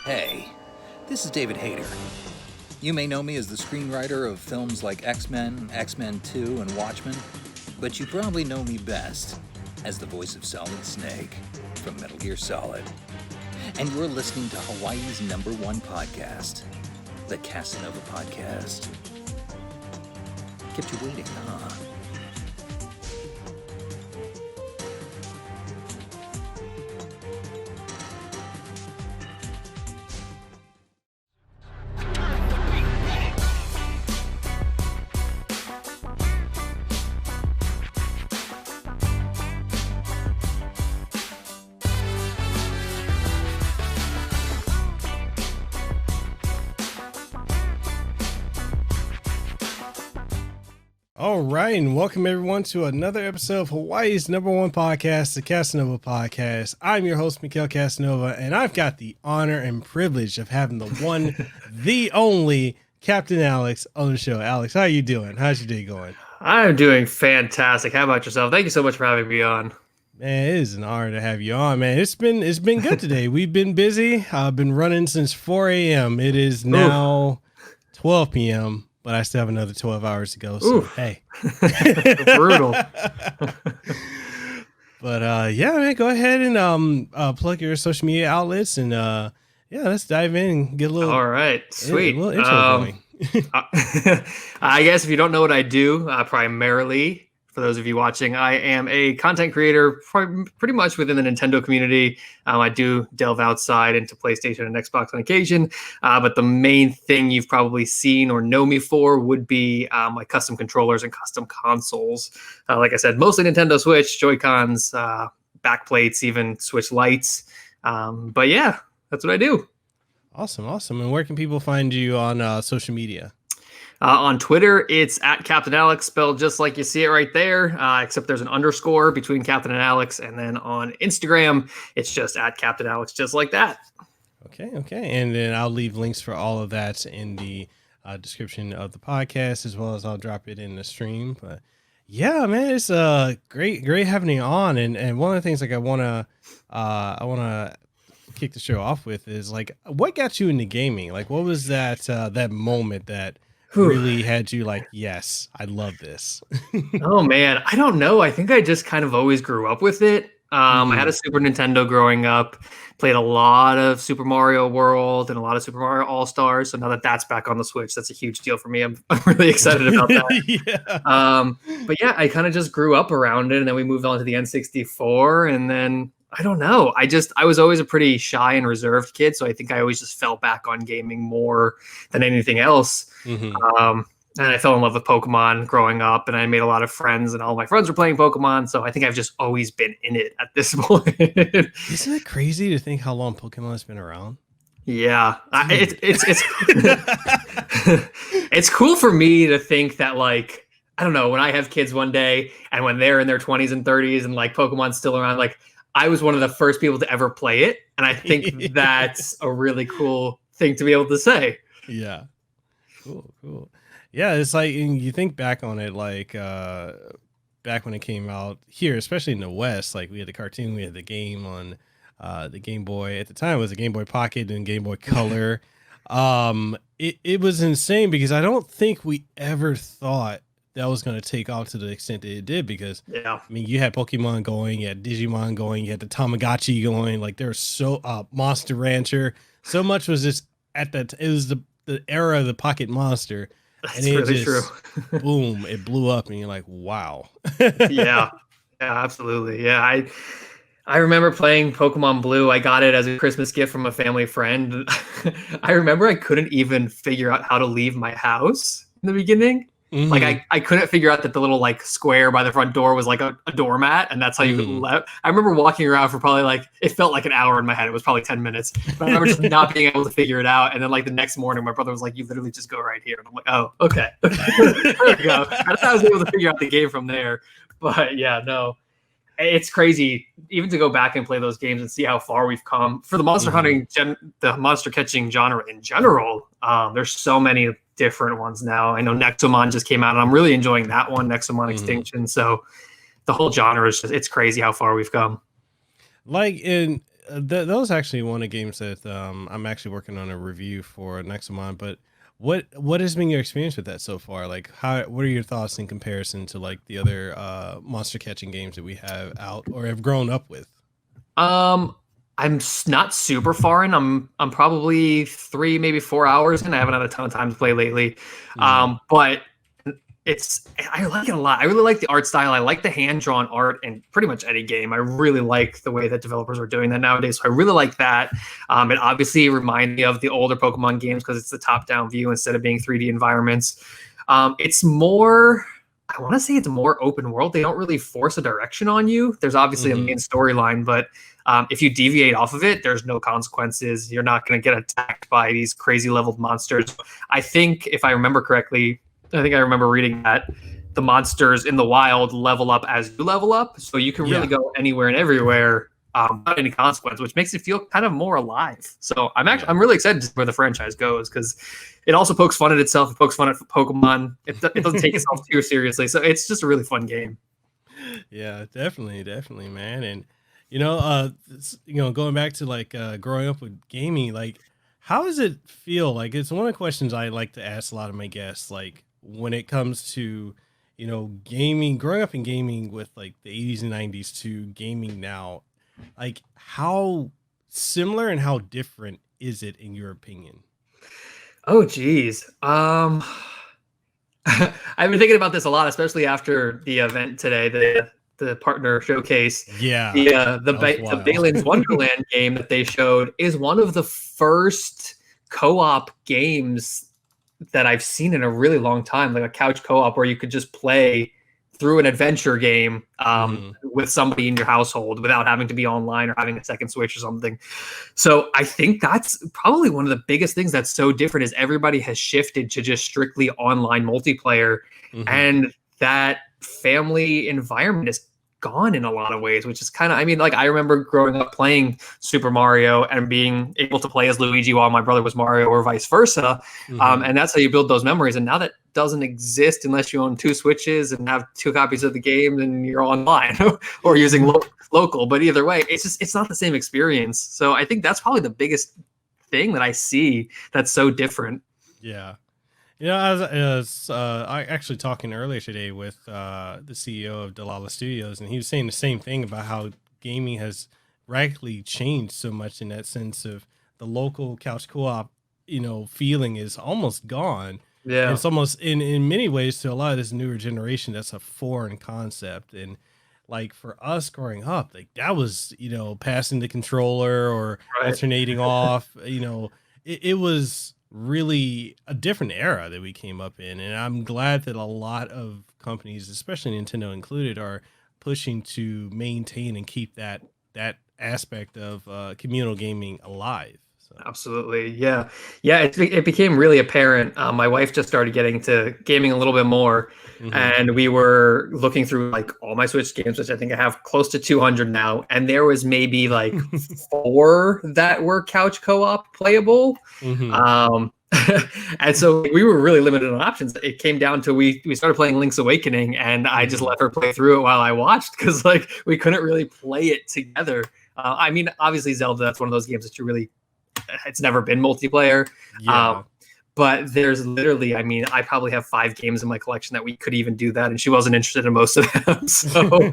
Hey, this is David Hayter. You may know me as the screenwriter of films like X-Men, X-Men 2, and Watchmen, but you probably know me best as the voice of Solid Snake from Metal Gear Solid. And you're listening to Hawaii's #1 podcast, the Kasanova podcast. Kept you waiting, huh? All right, and welcome everyone to another episode of Hawaii's #1 podcast, the Kasanova podcast. I'm your host, Mekel Kasanova, and I've got the honor and privilege of having the one, the only Cptn Alex on the show. Alex, how are you doing? How's your day going? I'm doing fantastic. How about yourself? Thank you so much for having me on. Man, it is an honor to have you on, man. It's been good today. We've been busy. I've been running since 4 a.m. It is now 12 p.m., but I still have another 12 hours to go. So, hey. Brutal. But yeah, man, go ahead and plug your social media outlets and yeah, let's dive in and get a little. All right, sweet. A little intro going. I guess if you don't know what I do, primarily for those of you watching, I am a content creator pretty much within the Nintendo community. I do delve outside into PlayStation and Xbox on occasion, but the main thing you've probably seen or know me for would be my custom controllers and custom consoles. Like I said, mostly Nintendo Switch, Joy-Cons, backplates, even Switch lights. But yeah, that's what I do. Awesome. And where can people find you on social media? On Twitter, it's at Cptn Alex, spelled just like you see it right there, except there's an underscore between Cptn and Alex. And then on Instagram, it's just at Cptn Alex, just like that. Okay. And then I'll leave links for all of that in the description of the podcast, as well as I'll drop it in the stream. But yeah, man, it's great having you on. And one of the things like I wanna kick the show off with is like, what got you into gaming? Like, what was that moment that really had you like, yes, I love this? Oh man, I don't know. I think I just kind of always grew up with it. I had a Super Nintendo growing up, played a lot of Super Mario World and a lot of Super Mario All-Stars. So now that that's back on the Switch, that's a huge deal for me. I'm really excited about that. Yeah. But yeah, I kind of just grew up around it, and then we moved on to the N64, and then I don't know. I was always a pretty shy and reserved kid, so I think I always just fell back on gaming more than anything else. And I fell in love with Pokemon growing up, and I made a lot of friends, and all my friends were playing Pokemon, so I think I've just always been in it at this point. Isn't it crazy to think how long Pokemon has been around? Yeah, it's it's cool for me to think that, like, I don't know, when I have kids one day, and when they're in their 20s and 30s, and like Pokemon's still around, like, I was one of the first people to ever play it. And I think that's a really cool thing to be able to say. Yeah. Cool. Yeah. It's like, and you think back on it, like, back when it came out here, especially in the West, like we had the cartoon, we had the game on, the Game Boy. At the time it was a Game Boy Pocket and Game Boy Color. It was insane because I don't think we ever thought that was going to take off to the extent that it did, because I mean, you had Pokemon going, you had Digimon going, you had the Tamagotchi going, like there was so Monster Rancher, so much was just at that. It was the era of the Pocket Monster. That's and it really just, true. Boom, it blew up and you're like, wow. Yeah, absolutely. Yeah. I remember playing Pokemon Blue. I got it as a Christmas gift from a family friend. I remember I couldn't even figure out how to leave my house in the beginning. Like I couldn't figure out that the little like square by the front door was like a doormat, and that's how you left. I remember walking around for probably like, it felt like an hour in my head. It was probably 10 minutes. But I remember just not being able to figure it out. And then like the next morning, my brother was like, "You literally just go right here." And I'm like, "Oh, okay." There we go. I thought I was able to figure out the game from there. But yeah, no. It's crazy even to go back and play those games and see how far we've come for the monster hunting, the monster catching genre in general. There's so many different ones now. I know Nexomon just came out, and I'm really enjoying that one, Nexomon Extinction. So the whole genre is just, it's crazy how far we've come. Like, in That was actually one of the games that I'm actually working on a review for next month. But what has been your experience with that so far? Like, what are your thoughts in comparison to like the other monster catching games that we have out or have grown up with? Um, not super far in. I'm probably 3, maybe 4 hours in. I haven't had a ton of time to play lately. Mhm. But I like it a lot. I really like the art style. I like the hand-drawn art in pretty much any game. I really like the way that developers are doing that nowadays. So I really like that. It obviously reminds me of the older Pokemon games because it's the top-down view instead of being 3D environments. It's more, I want to say it's more open world. They don't really force a direction on you. There's obviously a main Mhm. storyline, but if you deviate off of it, there's no consequences. You're not going to get attacked by these crazy leveled monsters. I think, if I remember correctly, I think I remember reading that the monsters in the wild level up as you level up, so you can really Yeah. go anywhere and everywhere without any consequence, which makes it feel kind of more alive. So Yeah. I'm really excited to see where the franchise goes because it also pokes fun at itself. It pokes fun at Pokemon. It doesn't take itself too seriously, so it's just a really fun game. Yeah, definitely, definitely, man. And going back to like growing up with gaming, like how does it feel? Like it's one of the questions I like to ask a lot of my guests, like when it comes to, gaming, growing up in gaming with like the 80s and 90s to gaming now, like how similar and how different is it in your opinion? Oh, geez. I've been thinking about this a lot, especially after the event today, the partner showcase. Yeah, The that was the wild. Balin's Wonderland game that they showed is one of the first co-op games that I've seen in a really long time, like a couch co-op where you could just play through an adventure game Hmm. with somebody in your household without having to be online or having a second Switch or something. So I think that's probably one of the biggest things that's so different is everybody has shifted to just strictly online multiplayer, Hmm. and that family environment is gone in a lot of ways, which is kind of, I mean, like I remember growing up playing Super Mario and being able to play as Luigi while my brother was Mario or vice versa. Hmm. And that's how you build those memories. And now that doesn't exist unless you own 2 Switches and have 2 copies of the game and you're online or using local. But either way, it's not the same experience. So I think that's probably the biggest thing that I see that's so different. Yeah. I actually talking earlier today with the CEO of Delala Studios, and he was saying the same thing about how gaming has radically changed so much in that sense of the local couch co-op, feeling is almost gone. And Yeah. it's almost in many ways to a lot of this newer generation, that's a foreign concept. And like for us growing up, like that was, passing the controller or Right. alternating off, it was really a different era that we came up in. And I'm glad that a lot of companies, especially Nintendo included, are pushing to maintain and keep that aspect of communal gaming alive. So Absolutely. Yeah. Yeah. It became really apparent. My wife just started getting to gaming a little bit more. mhm. And we were looking through like all my Switch games, which I think I have close to 200 now. And there was maybe like 4 that were couch co op playable. Mhm. Um, and so we were really limited on options. It came down to we started playing Link's Awakening, and I just Mhm. let her play through it while I watched because like we couldn't really play it together. I mean, obviously Zelda, that's one of those games that you really it's never been multiplayer. Um, Yeah. but there's literally, I mean, I probably have 5 games in my collection that we could even do that, and she wasn't interested in most of them. So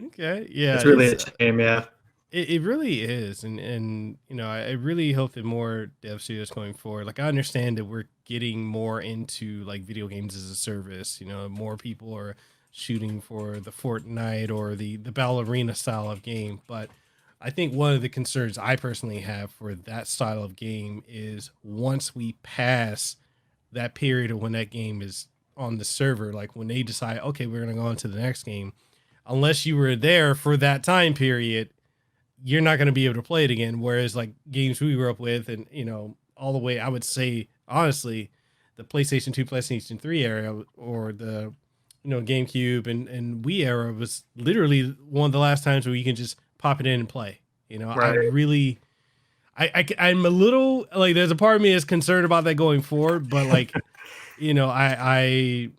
Okay. Yeah, it's really a shame. Yeah. it really is. And I really hope that more dev studios going forward, like I understand that we're getting more into like video games as a service, more people are shooting for the Fortnite or the Battle Arena style of game. But I think one of the concerns I personally have for that style of game is once we pass that period of when that game is on the server, like when they decide, okay, we're going to go on to the next game, unless you were there for that time period, you're not going to be able to play it again. Whereas like games we grew up with, and all the way, I would say honestly, the PlayStation 2, PlayStation 3 era, or the GameCube and Wii era was literally one of the last times where you can just pop it in and play. I Right. really, I'm a little like, there's a part of me is concerned about that going forward, but like, I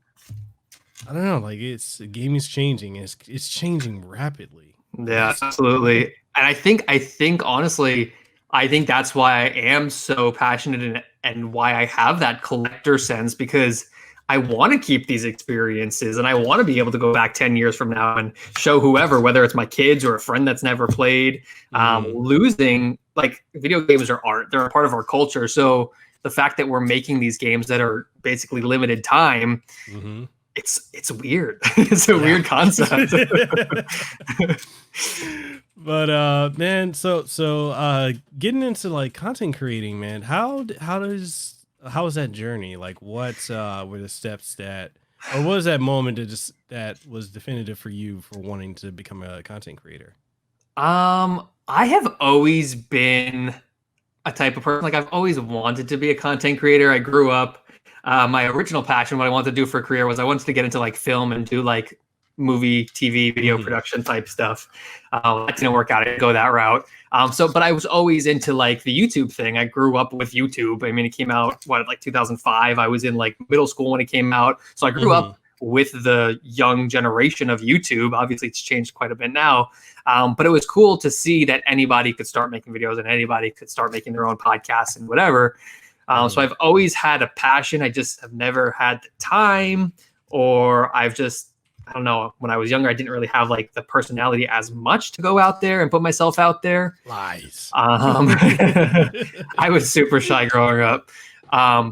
don't know, like it's gaming's changing. It's changing rapidly. Yeah, absolutely. And I think honestly, I think that's why I am so passionate and why I have that collector sense, because I want to keep these experiences and I want to be able to go back 10 years from now and show whoever, whether it's my kids or a friend that's never played. Losing, like, video games are art. They're a part of our culture. So the fact that we're making these games that are basically limited time, it's weird. It's a weird concept. But man, so getting into like content creating, man, how was that journey? Like, what were the steps that, or what was that moment that was definitive for you for wanting to become a content creator? I have always been a type of person, like, I've always wanted to be a content creator. I grew up, my original passion, what I wanted to do for a career was I wanted to get into like film and do like movie, TV, video production type stuff. That didn't work out. I didn't go that route. But I was always into like the YouTube thing. I grew up with YouTube. I mean, it came out, like 2005. I was in like middle school when it came out. So I grew up with the young generation of YouTube. Obviously, it's changed quite a bit now. But it was cool to see that anybody could start making videos and anybody could start making their own podcasts and whatever. So I've always had a passion. I just have never had the time, or I don't know, when I was younger, I didn't really have like the personality as much to go out there and put myself out there. Lies. I was super shy growing up.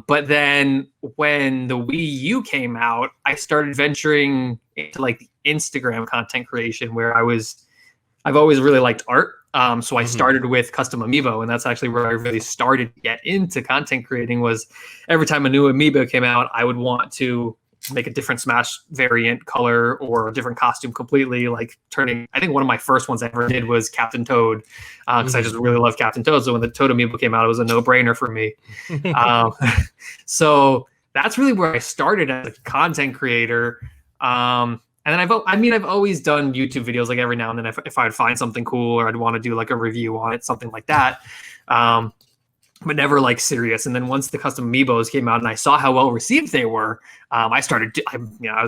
But then when the Wii U came out, I started venturing into like the Instagram content creation, where I've always really liked art. So I started with custom amiibo, and that's actually where I really started to get into content creating. Was every time a new amiibo came out, I would want to make a different Smash variant color or a different costume completely, like turning, I think one of my first ones I ever did was Captain Toad, because I just really love Captain Toad. So when the Toad amiibo came out, it was a no-brainer for me. So that's really where I started as a content creator. And then I've always done YouTube videos, like every now and then if I'd find something cool or I'd want to do like a review on it, something like that. But never like serious. And then once the custom amiibos came out and I saw how well received they were, I was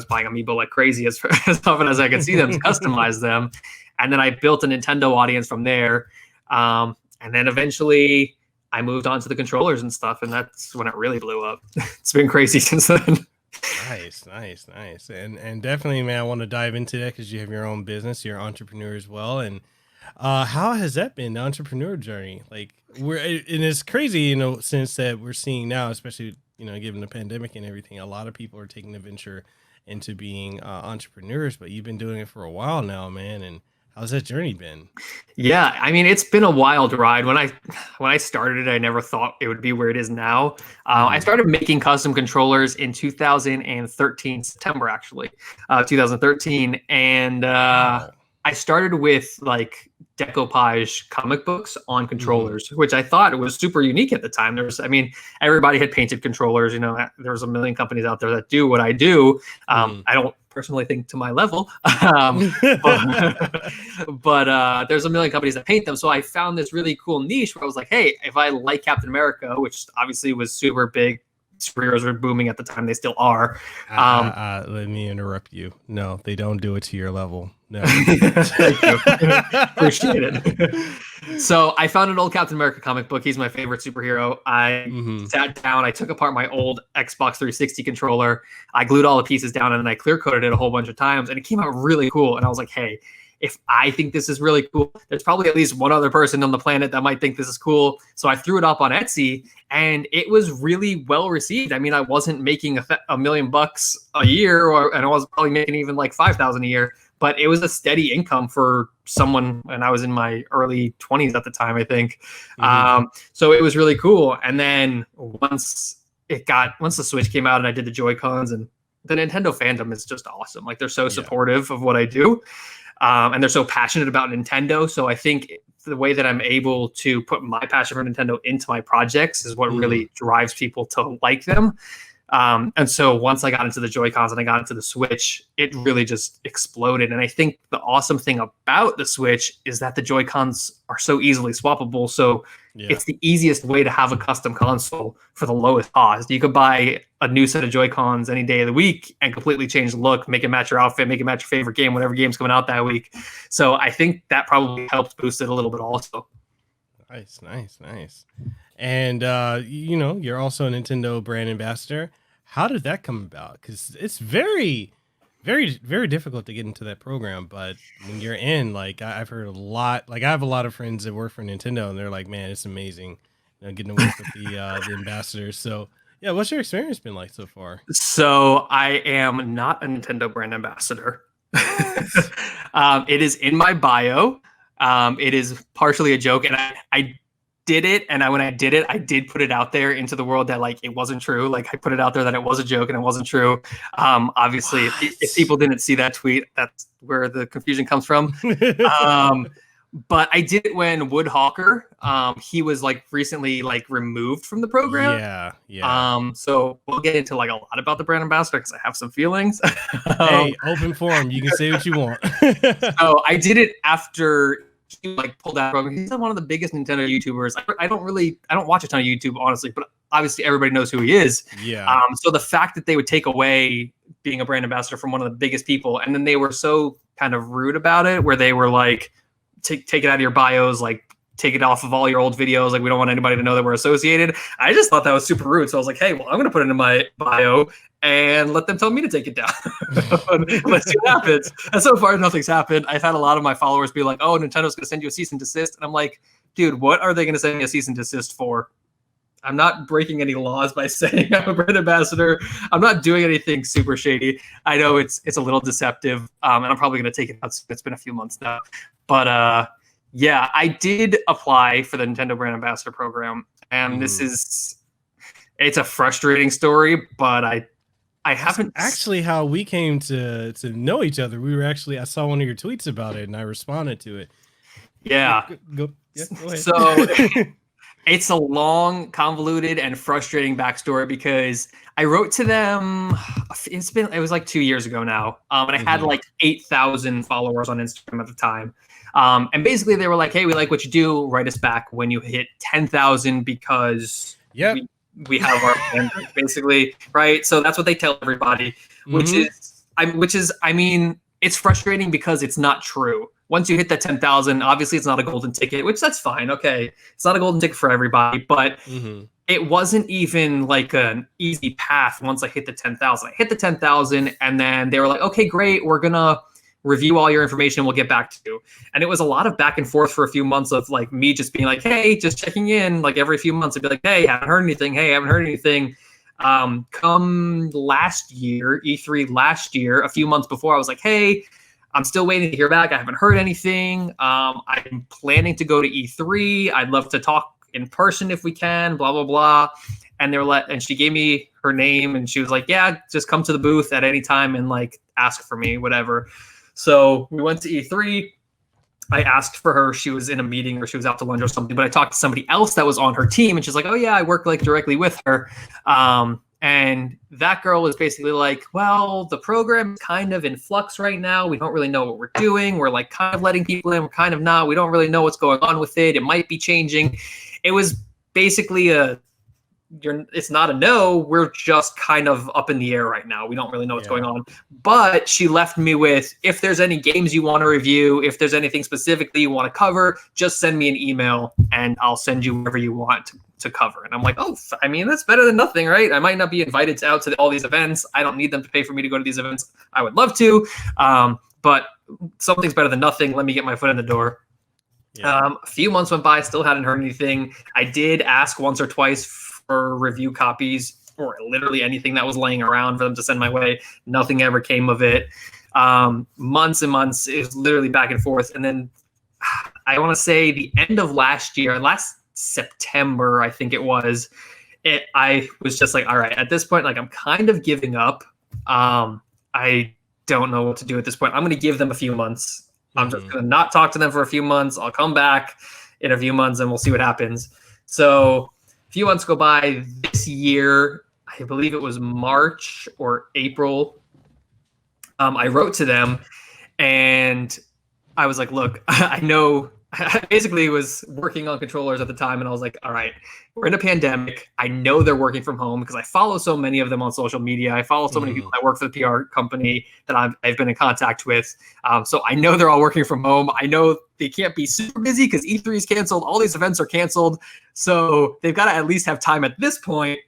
buying amiibo like crazy as often as I could see them to customize them. And then I built a Nintendo audience from there. And then eventually I moved on to the controllers and stuff. And that's when it really blew up. It's been crazy since then. Nice. And definitely, man, I want to dive into that because you have your own business, you're an entrepreneur as well. And how has that been, the entrepreneur journey? Like, and it's crazy, since that we're seeing now, especially, given the pandemic and everything, a lot of people are taking the venture into being entrepreneurs, but you've been doing it for a while now, man. And how's that journey been? Yeah, I mean, it's been a wild ride. When I started it, I never thought it would be where it is now. I started making custom controllers in 2013, September, actually, 2013. And wow. I started with like decoupage comic books on controllers, which I thought was super unique at the time. Everybody had painted controllers. There's a million companies out there that do what I do. I don't personally think to my level, but there's a million companies that paint them. So I found this really cool niche where I was like, hey, if I like Captain America, which obviously was super big, superheroes were booming at the time, they still are. Let me interrupt you. No, they don't do it to your level. No. Thank you. Appreciate it. So I found an old Captain America comic book. He's my favorite superhero. I sat down, I took apart my old Xbox 360 controller, I glued all the pieces down, and then I clear coated it a whole bunch of times, and it came out really cool. And I was like, hey, if I think this is really cool, there's probably at least one other person on the planet that might think this is cool. So I threw it up on Etsy, and it was really well received. I mean, I wasn't making $1 million a year, and I was probably making even like 5,000 a year, but it was a steady income for someone. And I was in my early 20s at the time, I think. So it was really cool. And then once the Switch came out and I did the Joy-Cons, and the Nintendo fandom is just awesome. Like, they're so supportive of what I do. And they're so passionate about Nintendo. So I think the way that I'm able to put my passion for Nintendo into my projects is what really drives people to like them. And so once I got into the Joy-Cons and I got into the Switch, it really just exploded. And I think the awesome thing about the Switch is that the Joy-Cons are so easily swappable. So it's the easiest way to have a custom console for the lowest cost. You could buy a new set of Joy-Cons any day of the week and completely change the look, make it match your outfit, make it match your favorite game, whatever game's coming out that week. So I think that probably helped boost it a little bit also. Nice. And, you're also a Nintendo brand ambassador. How did that come about? Because it's very, very, very difficult to get into that program. But when you're in, like, I've heard a lot. Like, I have a lot of friends that work for Nintendo, and they're like, man, it's amazing, getting to work with the ambassadors. So, yeah, what's your experience been like so far? So I am not a Nintendo brand ambassador. It is in my bio. It is partially a joke, and I did it, and when I did it, I did put it out there into the world that like it wasn't true. Like I put it out there that it was a joke and it wasn't true. Obviously, if people didn't see that tweet, that's where the confusion comes from. But I did it when Woodhawker, he was like recently like removed from the program. Yeah. So we'll get into like a lot about the brand ambassador because I have some feelings. Hey, open forum, you can say what you want. So I did it after he like pulled out program. He's one of the biggest Nintendo YouTubers. I don't watch a ton of YouTube honestly, but obviously everybody knows who he is. Yeah. So the fact that they would take away being a brand ambassador from one of the biggest people, and then they were so kind of rude about it, where they were like, take it out of your bios, like take it off of all your old videos. Like we don't want anybody to know that we're associated. I just thought that was super rude. So I was like, hey, well, I'm going to put it in my bio and let them tell me to take it down. Let's see what happens. And so far, nothing's happened. I've had a lot of my followers be like, oh, Nintendo's going to send you a cease and desist. And I'm like, dude, what are they going to send me a cease and desist for? I'm not breaking any laws by saying I'm a brand ambassador. I'm not doing anything super shady. I know it's a little deceptive, and I'm probably going to take it out. It's been a few months now. But yeah, I did apply for the Nintendo brand ambassador program, and it's a frustrating story, but I haven't actually how we came to know each other. I saw one of your tweets about it and I responded to it. Yeah. Go ahead. So it's a long, convoluted, and frustrating backstory because I wrote to them. It was like 2 years ago now, and I had like 8,000 followers on Instagram at the time. And basically, they were like, "Hey, we like what you do. Write us back when you hit 10,000 because we have our plan." Basically, right? So that's what they tell everybody, which is, I mean, it's frustrating because it's not true. Once you hit that 10,000, obviously it's not a golden ticket, which that's fine. Okay. It's not a golden ticket for everybody, but it wasn't even like an easy path once I hit the 10,000. I hit the 10,000 and then they were like, okay, great. We're going to review all your information. We'll get back to you. And it was a lot of back and forth for a few months of like me just being like, hey, just checking in. Like every few months I'd be like, hey, haven't heard anything. Hey, haven't heard anything. Come last year, E3 last year, a few months before, I was like, hey, I'm still waiting to hear back. I haven't heard anything. I'm planning to go to E3. I'd love to talk in person if we can, blah, blah, blah. And and she gave me her name and she was like, yeah, just come to the booth at any time and like ask for me, whatever. So we went to E3. I asked for her. She was in a meeting or she was out to lunch or something, but I talked to somebody else that was on her team and she's like, oh yeah, I work like directly with her. And that girl was basically like, well, the program is kind of in flux right now. We don't really know what we're doing. We're like kind of letting people in. We're kind of not. We don't really know what's going on with it. It might be changing. It was basically it's not a no. We're just kind of up in the air right now. We don't really know what's going on. But she left me with, if there's any games you want to review, if there's anything specifically you want to cover, just send me an email and I'll send you whatever you want to cover. And I'm like, oh, I mean, that's better than nothing, right? I might not be invited out to all these events. I don't need them to pay for me to go to these events. I would love to, but something's better than nothing. Let me get my foot in the door. A few months went by, still hadn't heard anything. I did ask once or twice for review copies or literally anything that was laying around for them to send my way. Nothing ever came of it. Months and months, it was literally back and forth. And then I want to say the end of last September, I think it was, I was just like, all right, at this point, like I'm kind of giving up. I don't know what to do at this point. I'm going to give them a few months. I'm just going to not talk to them for a few months. I'll come back in a few months and we'll see what happens. So a few months go by this year. I believe it was March or April. I wrote to them and I was like, look, I know I basically was working on controllers at the time, and I was like, all right, we're in a pandemic. I know they're working from home because I follow so many of them on social media. I follow so many people that work for the PR company that I've been in contact with. So I know they're all working from home. I know they can't be super busy because E3 is canceled. All these events are canceled. So they've got to at least have time at this point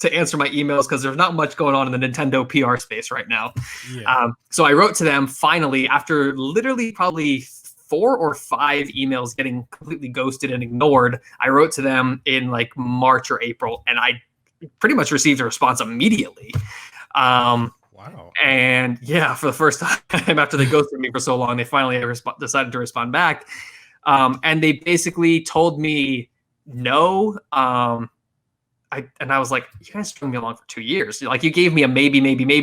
to answer my emails because there's not much going on in the Nintendo PR space right now. Yeah. So I wrote to them finally after literally probably 4 or 5 emails getting completely ghosted and ignored. I wrote to them in like March or April, and I pretty much received a response immediately. Wow. And yeah, for the first time after they ghosted me for so long, they finally decided to respond back. And they basically told me no. I was like, you guys strung me along for 2 years. Like, you gave me a maybe.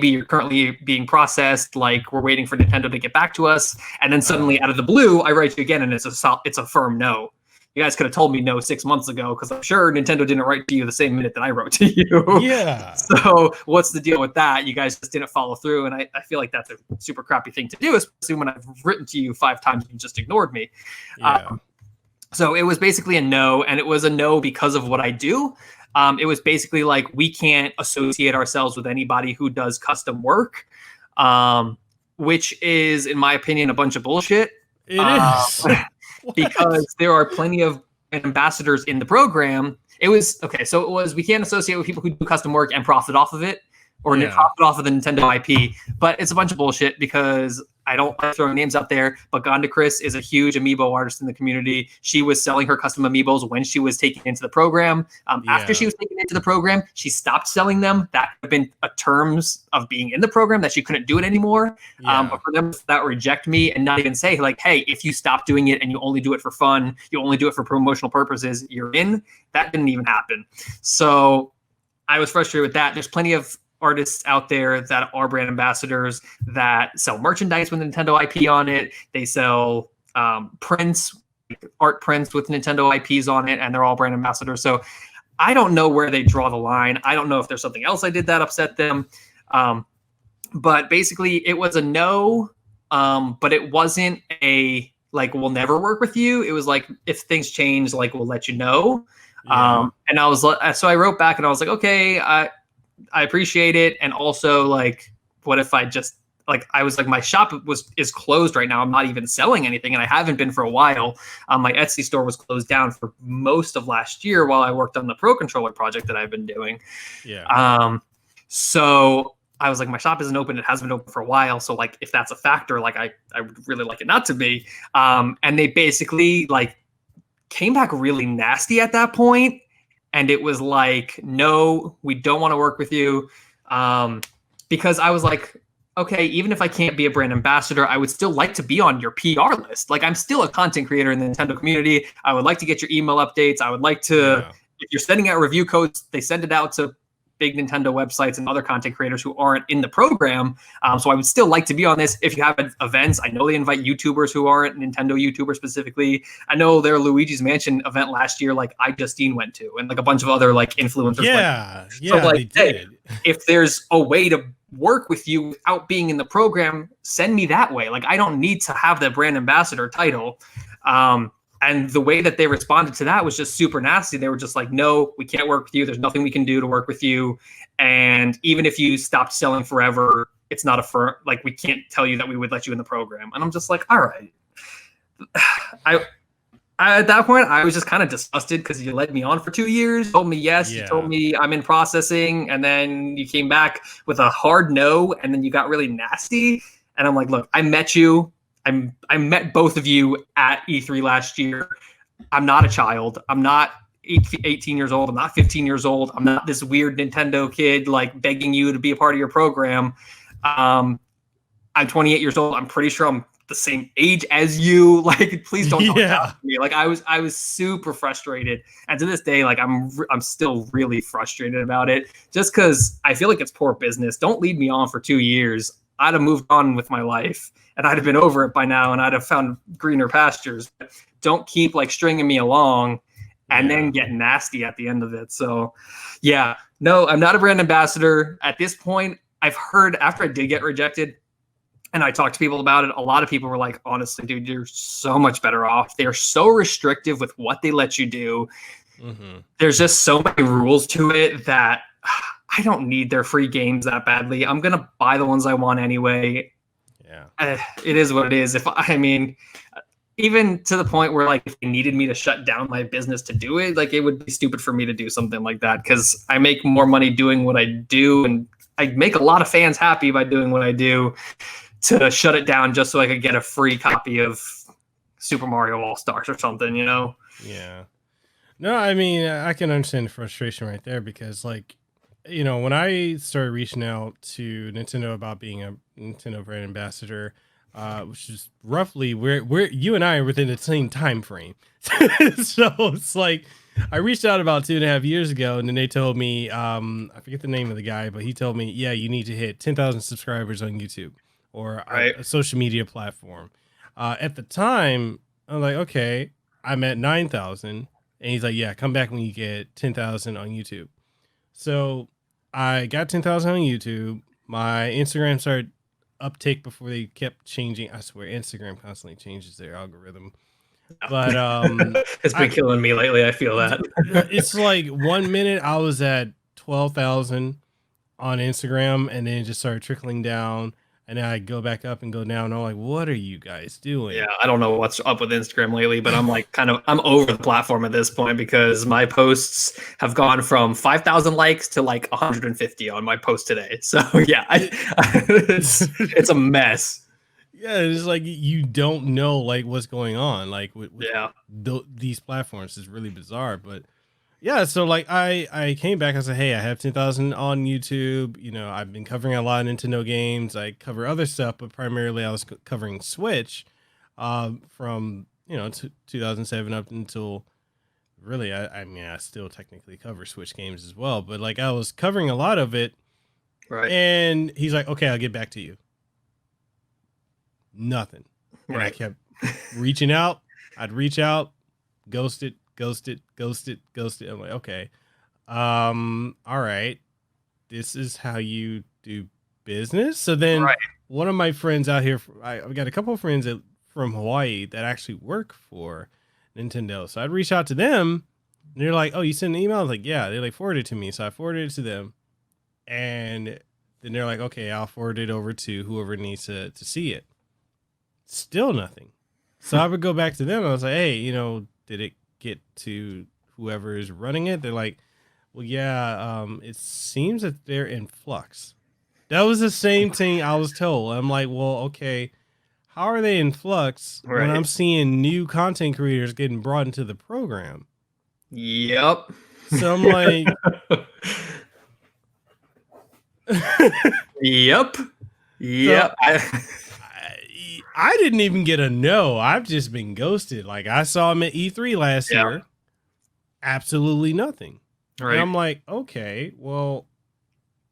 You're currently being processed. Like, we're waiting for Nintendo to get back to us. And then suddenly, out of the blue, I write you again, and it's a firm no. You guys could have told me no 6 months ago, because I'm sure Nintendo didn't write to you the same minute that I wrote to you. Yeah. So what's the deal with that? You guys just didn't follow through, and I feel like that's a super crappy thing to do, especially when I've written to you 5 times and you just ignored me. Yeah. So it was basically a no, and it was a no because of what I do. It was basically like, we can't associate ourselves with anybody who does custom work, which is, in my opinion, a bunch of bullshit. It is. Because there are plenty of ambassadors in the program. It was we can't associate with people who do custom work and profit off of it, or profit off of the Nintendo IP. But it's a bunch of bullshit, because I don't like throwing names out there, but Gonda Chris is a huge amiibo artist in the community. She was selling her custom amiibos when she was taken into the program. After she was taken into the program, she stopped selling them. That would have been a terms of being in the program, that she couldn't do it anymore. But for them that reject me and not even say, like, hey, if you stop doing it and you only do it for fun, you only do it for promotional purposes, you're in. That didn't even happen. So I was frustrated with that. There's plenty of artists out there that are brand ambassadors that sell merchandise with Nintendo IP on it. They sell prints, art prints with Nintendo IPs on it, and they're all brand ambassadors. So I don't know where they draw the line. I don't know if there's something else I did that upset them. But basically it was a no, but it wasn't a, like, we'll never work with you. It was like, if things change, like, we'll let you know. And I was like, so I wrote back and I was like, okay, I appreciate it. And also, like, what if I just, like, I was like, my shop is closed right now. I'm not even selling anything, and I haven't been for a while. My Etsy store was closed down for most of last year while I worked on the Pro Controller project that I've been doing. So I was like, my shop isn't open. It hasn't been open for a while. So, like, if that's a factor, like, I would really like it not to be. And they basically, like, came back really nasty at that point. And it was like, no, we don't want to work with you. Because I was like, okay, even if I can't be a brand ambassador, I would still like to be on your PR list. Like, I'm still a content creator in the Nintendo community. I would like to get your email updates. I would like to, if you're sending out review codes, they send it out to big Nintendo websites and other content creators who aren't in the program. So I would still like to be on this. If you have events, I know they invite YouTubers who aren't Nintendo YouTubers specifically. I know their Luigi's Mansion event last year, like, iJustine went to, and like a bunch of other like influencers. So, like, hey, if there's a way to work with you without being in the program, send me that way. Like, I don't need to have the brand ambassador title. And the way that they responded to that was just super nasty. They were just like, no, we can't work with you. There's nothing we can do to work with you. And even if you stopped selling forever, it's not a firm, like, we can't tell you that we would let you in the program. And I'm just like, all right. I at that point, I was just kind of disgusted, because you led me on for 2 years, told me yes, you told me I'm in processing, and then you came back with a hard no, and then you got really nasty. And I'm like, look, I met you. I met both of you at E3 last year. I'm not a child. I'm not 18 years old. I'm not 15 years old. I'm not this weird Nintendo kid, like, begging you to be a part of your program. I'm 28 years old. I'm pretty sure I'm the same age as you. Like, please don't talk to me. Like, I was super frustrated. And to this day, like, I'm still really frustrated about it, just because I feel like it's poor business. Don't lead me on for 2 years. I'd have moved on with my life, and I'd have been over it by now, and I'd have found greener pastures. But don't keep, like, stringing me along and then get nasty at the end of it. So, yeah, No, I'm not a brand ambassador at this point. I've heard after I did get rejected and I talked to people about it, a lot of people were like, honestly, dude, you're so much better off. They're so restrictive with what they let you do. There's just so many rules to it that I don't need their free games that badly. I'm going to buy the ones I want anyway. Yeah. It is what it is. Even to the point where like if they needed me to shut down my business to do it, like it would be stupid for me to do something like that because I make more money doing what I do and I make a lot of fans happy by doing what I do. To shut it down just so I could get a free copy of Super Mario All-Stars or something, you know? Yeah. No, I mean, I can understand the frustration right there because, like, you know, when I started reaching out to Nintendo about being a Nintendo brand ambassador, which is roughly where you and I are within the same time frame. So it's like I reached out about 2.5 years ago, and then they told me, I forget the name of the guy, but he told me, yeah, you need to hit 10,000 subscribers on YouTube or a social media platform. At the time, I'm like, okay, I'm at 9,000. And he's like, yeah, come back when you get 10,000 on YouTube. So I got 10,000 on YouTube. My Instagram started uptick before they kept changing. I swear, Instagram constantly changes their algorithm. But it's been killing me lately. I feel that. It's like 1 minute I was at 12,000 on Instagram, and then it just started trickling down. And then I go back up and go down. And I'm like, what are you guys doing? Yeah, I don't know what's up with Instagram lately, but I'm like I'm over the platform at this point because my posts have gone from 5,000 likes to like 150 on my post today. So yeah, it's a mess. Yeah, it's like you don't know like what's going on. Like with these platforms is really bizarre. But yeah, so like I came back and said, hey, I have 10,000 on YouTube. You know, I've been covering a lot of Nintendo games. I cover other stuff, but primarily I was covering Switch from, 2007 up until really, I mean, I still technically cover Switch games as well. But like I was covering a lot of it. Right. And he's like, okay, I'll get back to you. Nothing. And I kept reaching out. I'd reach out, ghosted. I'm like, okay. All right. This is how you do business. So then one of my friends out here, I've got a couple of friends from Hawaii that actually work for Nintendo. So I'd reach out to them and they're like, oh, you sent an email? I was like, yeah. They like forwarded it to me. So I forwarded it to them. And then they're like, okay, I'll forward it over to whoever needs to see it. Still nothing. So I would go back to them and I was like, hey, did it get to whoever is running it? They're like, well, yeah, it seems that they're in flux. That was the same thing I was told. I'm like, well, okay, how are they in flux when I'm seeing new content creators getting brought into the program? Yep. So I'm like, yep. So, I didn't even get a no. I've just been ghosted. Like I saw him at E3 last year. Absolutely nothing. Right. And I'm like, okay, well,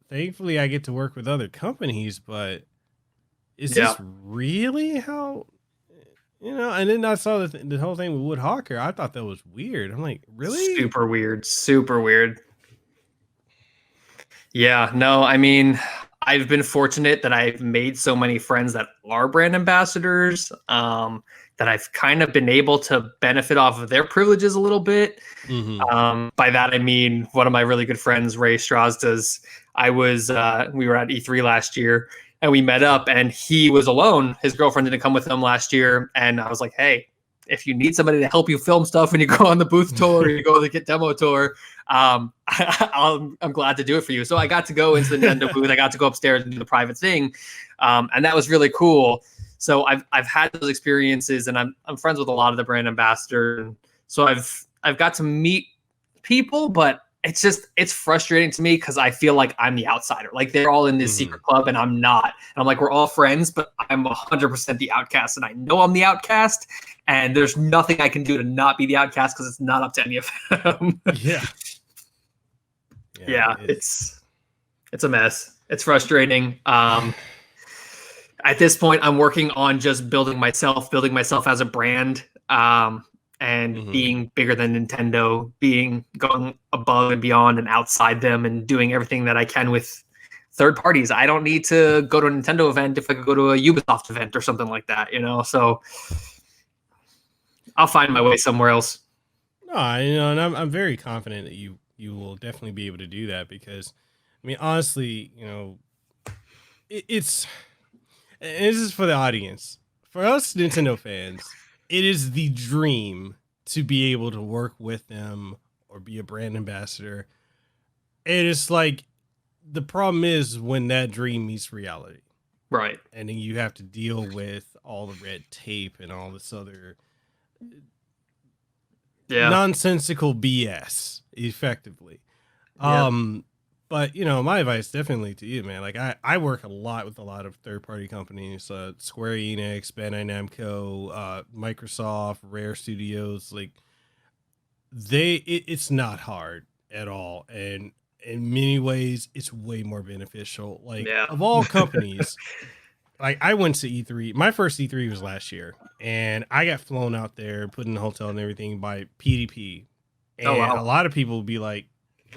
thankfully I get to work with other companies, but is this really how, and then I saw the whole thing with Wood Hawker. I thought that was weird. I'm like, really? Super weird. Yeah, no, I mean, I've been fortunate that I've made so many friends that are brand ambassadors, that I've kind of been able to benefit off of their privileges a little bit. By that, I mean, one of my really good friends, Ray Strasdas, we were at E3 last year and we met up and he was alone. His girlfriend didn't come with him last year. And I was like, hey, if you need somebody to help you film stuff when you go on the booth tour or you go to the Get Demo tour, I'm glad to do it for you. So I got to go into the Nintendo booth. I got to go upstairs and do the private thing. And that was really cool. So I've had those experiences and I'm friends with a lot of the brand ambassadors. And so I've got to meet people, but it's frustrating to me because I feel like I'm the outsider. Like they're all in this secret club and I'm not. And I'm like, we're all friends, but I'm 100% the outcast. And I know I'm the outcast. And there's nothing I can do to not be the outcast because it's not up to any of them. Yeah, it's a mess. It's frustrating. At this point, I'm working on just building myself as a brand. and being bigger than Nintendo, going above and beyond and outside them and doing everything that I can with third parties. I don't need to go to a Nintendo event if I could go to a Ubisoft event or something like that, so I'll find my way somewhere else. No, and I'm very confident that you will definitely be able to do that, because I mean, honestly, this is for the audience. For us Nintendo fans, it is the dream to be able to work with them or be a brand ambassador. And it's like, the problem is when that dream meets reality. Right. And then you have to deal with all the red tape and all this other nonsensical BS, effectively. But my advice definitely to you, man, like I work a lot with a lot of third-party companies, Square Enix, Bandai Namco, Microsoft, Rare Studios. Like it's not hard at all, and in many ways it's way more beneficial. Like of all companies, like I went to E3. My first E3 was last year, and I got flown out there, put in the hotel and everything by PDP. And a lot of people would be like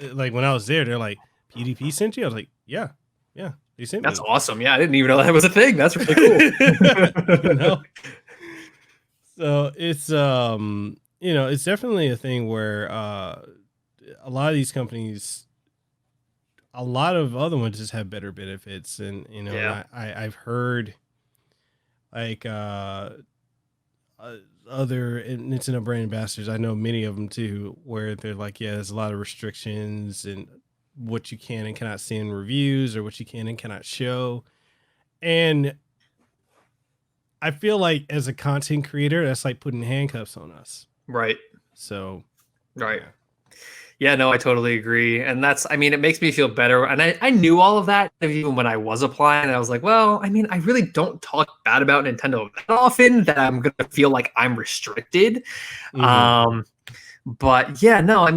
when I was there, they're like, PDP sent you? I was like, yeah, they sent me. That's awesome. Yeah, I didn't even know that was a thing. That's really cool. So it's it's definitely a thing where a lot of these companies, a lot of other ones just have better benefits, and I've heard like other Nintendo brand ambassadors, I know many of them too, where they're like, there's a lot of restrictions and what you can and cannot see in reviews, or what you can and cannot show. And I feel like as a content creator, that's like putting handcuffs on us. Right. So, right. Yeah, no, I totally agree. And it makes me feel better. And I knew all of that even when I was applying. I was like, well, I really don't talk bad about Nintendo that often that I'm going to feel like I'm restricted. But yeah, no,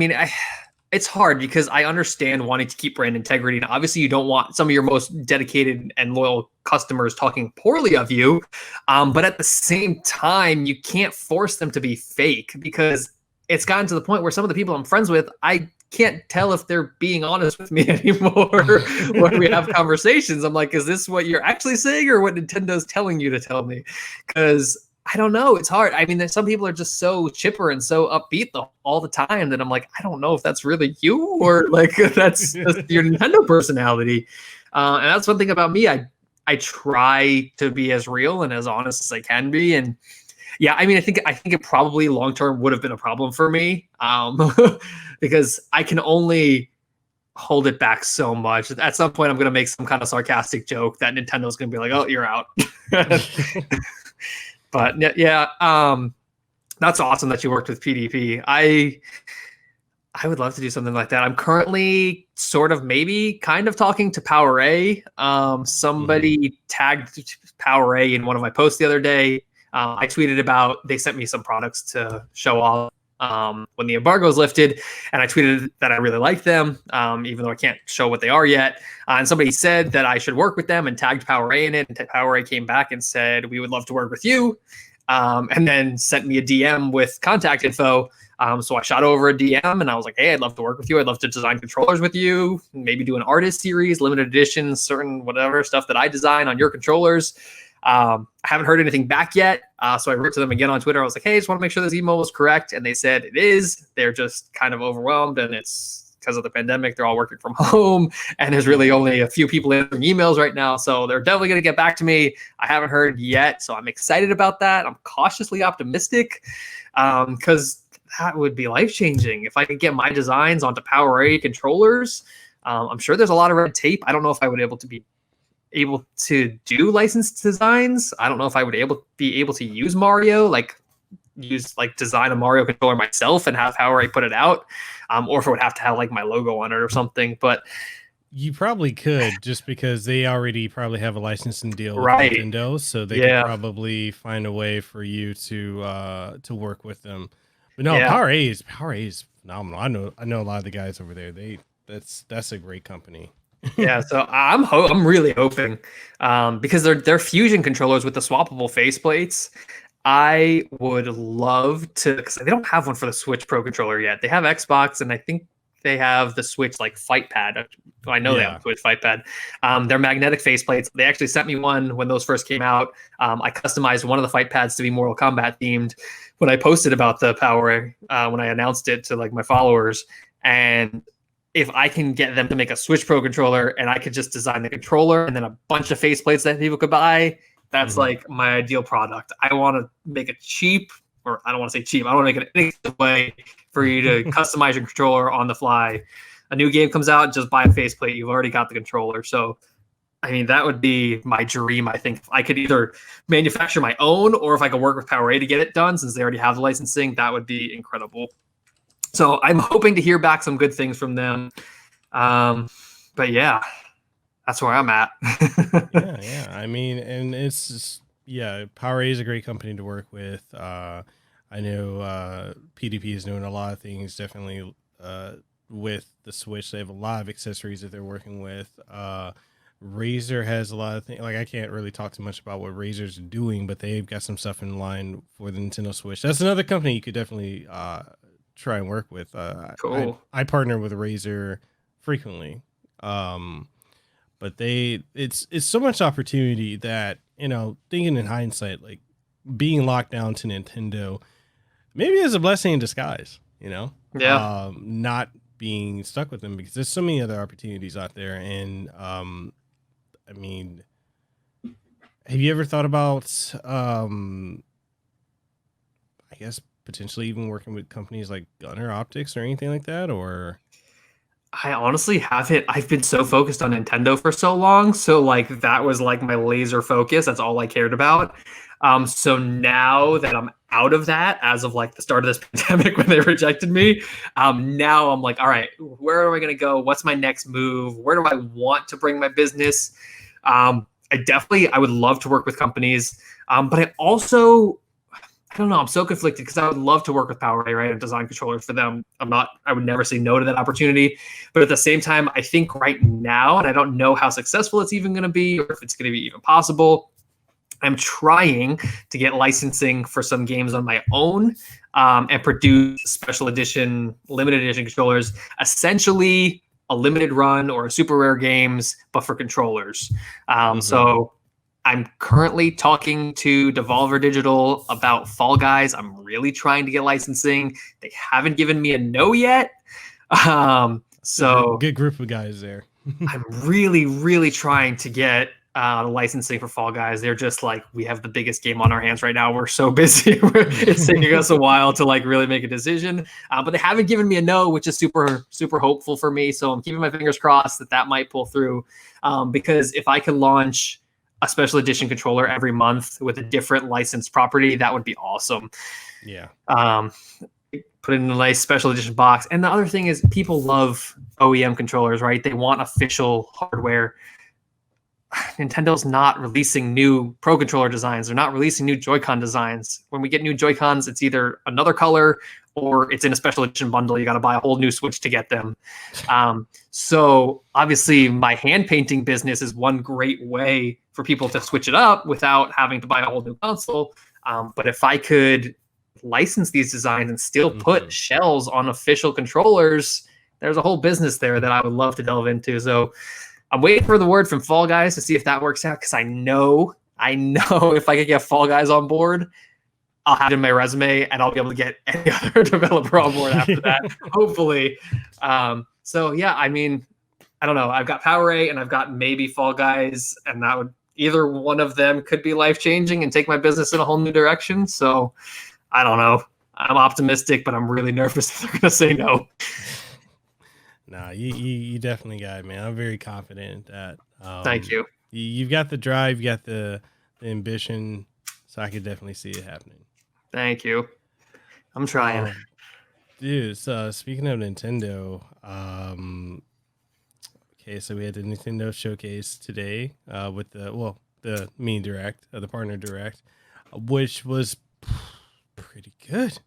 it's hard because I understand wanting to keep brand integrity. And obviously you don't want some of your most dedicated and loyal customers talking poorly of you. But at the same time, you can't force them to be fake, because it's gotten to the point where some of the people I'm friends with, I can't tell if they're being honest with me anymore when we have conversations. I'm like, is this what you're actually saying or what Nintendo's telling you to tell me? Because I don't know. It's hard. Some people are just so chipper and so upbeat all the time that I'm like, I don't know if that's really you or like that's your Nintendo personality. And that's one thing about me. I try to be as real and as honest as I can be. And yeah, I think it probably long term would have been a problem for me, because I can only hold it back so much. At some point, I'm going to make some kind of sarcastic joke that Nintendo's going to be like, "Oh, you're out." But yeah, that's awesome that you worked with PDP. I would love to do something like that. I'm currently kind of talking to Power A. Somebody tagged Power A in one of my posts the other day. I tweeted about, they sent me some products to show off when the embargo is lifted, and I tweeted that I really liked them, even though I can't show what they are yet. And somebody said that I should work with them and tagged Power A in it. And Power A came back and said, we would love to work with you, and then sent me a DM with contact info. So I shot over a DM and I was like, hey, I'd love to work with you. I'd love to design controllers with you, maybe do an artist series, limited edition, certain whatever stuff that I design on your controllers. I haven't heard anything back yet. So I wrote to them again on Twitter. I was like, hey, I just want to make sure this email was correct. And they said it is. They're just kind of overwhelmed, and it's because of the pandemic. They're all working from home, and there's really only a few people answering emails right now. So they're definitely going to get back to me. I haven't heard yet. So I'm excited about that. I'm cautiously optimistic, because that would be life-changing if I could get my designs onto Power A controllers. I'm sure there's a lot of red tape. I don't know if I would be able to do licensed designs. I don't know if I would be able to use Mario, design a Mario controller myself and have Power A put it out, or if it would have to have like my logo on it or something. But you probably could, just because they already probably have a licensing deal with right. Nintendo, so they could probably find a way for you to work with them. But no, Power A is phenomenal. I know a lot of the guys over there. That's a great company. Yeah, so I'm really hoping, because they're fusion controllers with the swappable faceplates. I would love to, because they don't have one for the Switch Pro controller yet. They have Xbox, and I think they have the Switch like Fight Pad. I know they have Yeah. a Switch Fight Pad. They're magnetic faceplates. They actually sent me one when those first came out. I customized one of the Fight Pads to be Mortal Kombat themed when I posted about the Power, when I announced it to like my followers. And if I can get them to make a Switch Pro controller, and I could just design the controller and then a bunch of faceplates that people could buy, that's like my ideal product. I want to make it cheap, or I don't want to say cheap. I want to make it an inexpensive way for you to customize your controller on the fly. A new game comes out, just buy a faceplate. You've already got the controller. So, I mean, that would be my dream. I think if I could either manufacture my own, or if I could work with PowerA to get it done, since they already have the licensing, that would be incredible. So I'm hoping to hear back some good things from them. But yeah, that's where I'm at. Yeah. I mean, and it's just, PowerA is a great company to work with. I know PDP is doing a lot of things, definitely with the Switch. They have a lot of accessories that they're working with. Razer has a lot of things. Like, I can't really talk too much about what Razer's doing, but they've got some stuff in line for the Nintendo Switch. That's another company you could definitely try and work with. Cool. I partner with Razer frequently. But it's so much opportunity that, thinking in hindsight, like being locked down to Nintendo maybe is a blessing in disguise, Yeah. not being stuck with them, because there's so many other opportunities out there. And I mean, have you ever thought about I guess potentially even working with companies like Gunner Optics or anything like that? Or I honestly haven't. I've been so focused on Nintendo for so long. So like that was like my laser focus. That's all I cared about. So now that I'm out of that, as of like the start of this pandemic when they rejected me, now I'm like, all right, where am I going to go? What's my next move? Where do I want to bring my business? I would love to work with companies. But I don't know. I'm so conflicted because I would love to work with PowerA, right, and design controllers for them. I would never say no to that opportunity. But at the same time, I think right now, and I don't know how successful it's even going to be, or if it's going to be even possible, I'm trying to get licensing for some games on my own, and produce special edition, limited edition controllers, essentially a limited run or a super rare games, but for controllers. So I'm currently talking to Devolver Digital about Fall Guys. I'm really trying to get licensing. They haven't given me a no yet. So good group of guys there. I'm really, really trying to get licensing for Fall Guys. They're just like, we have the biggest game on our hands right now. We're so busy. It's taking us a while to like really make a decision. But they haven't given me a no, which is super, super hopeful for me. So I'm keeping my fingers crossed that might pull through. Because if I can launch a special edition controller every month with a different licensed property, that would be awesome. Yeah. Put it in a nice special edition box. And the other thing is, people love OEM controllers, right? They want official hardware. Nintendo not releasing new Pro Controller designs. They're not releasing new Joy-Con designs. When we get new Joy-Cons, it's either another color or it's in a special edition bundle. You got to buy a whole new Switch to get them. So obviously my hand painting business is one great way for people to switch it up without having to buy a whole new console. But if I could license these designs and still put shells on official controllers, there's a whole business there that I would love to delve into. So I'm waiting for the word from Fall Guys to see if that works out, because I know if I could get Fall Guys on board, I'll have it in my resume and I'll be able to get any other developer on board after that, hopefully. So yeah, I mean, I don't know. I've got PowerA and I've got maybe Fall Guys, and that would, either one of them could be life-changing and take my business in a whole new direction. So I don't know. I'm optimistic, but I'm really nervous if they're going to say no. Nah, you definitely got it, man. I'm very confident that Thank you. You've got the drive, you got the ambition, so I could definitely see it happening. Thank you. I'm trying. Dude, so speaking of Nintendo, okay, so we had the Nintendo showcase today with the mini direct, the partner direct, which was pretty good.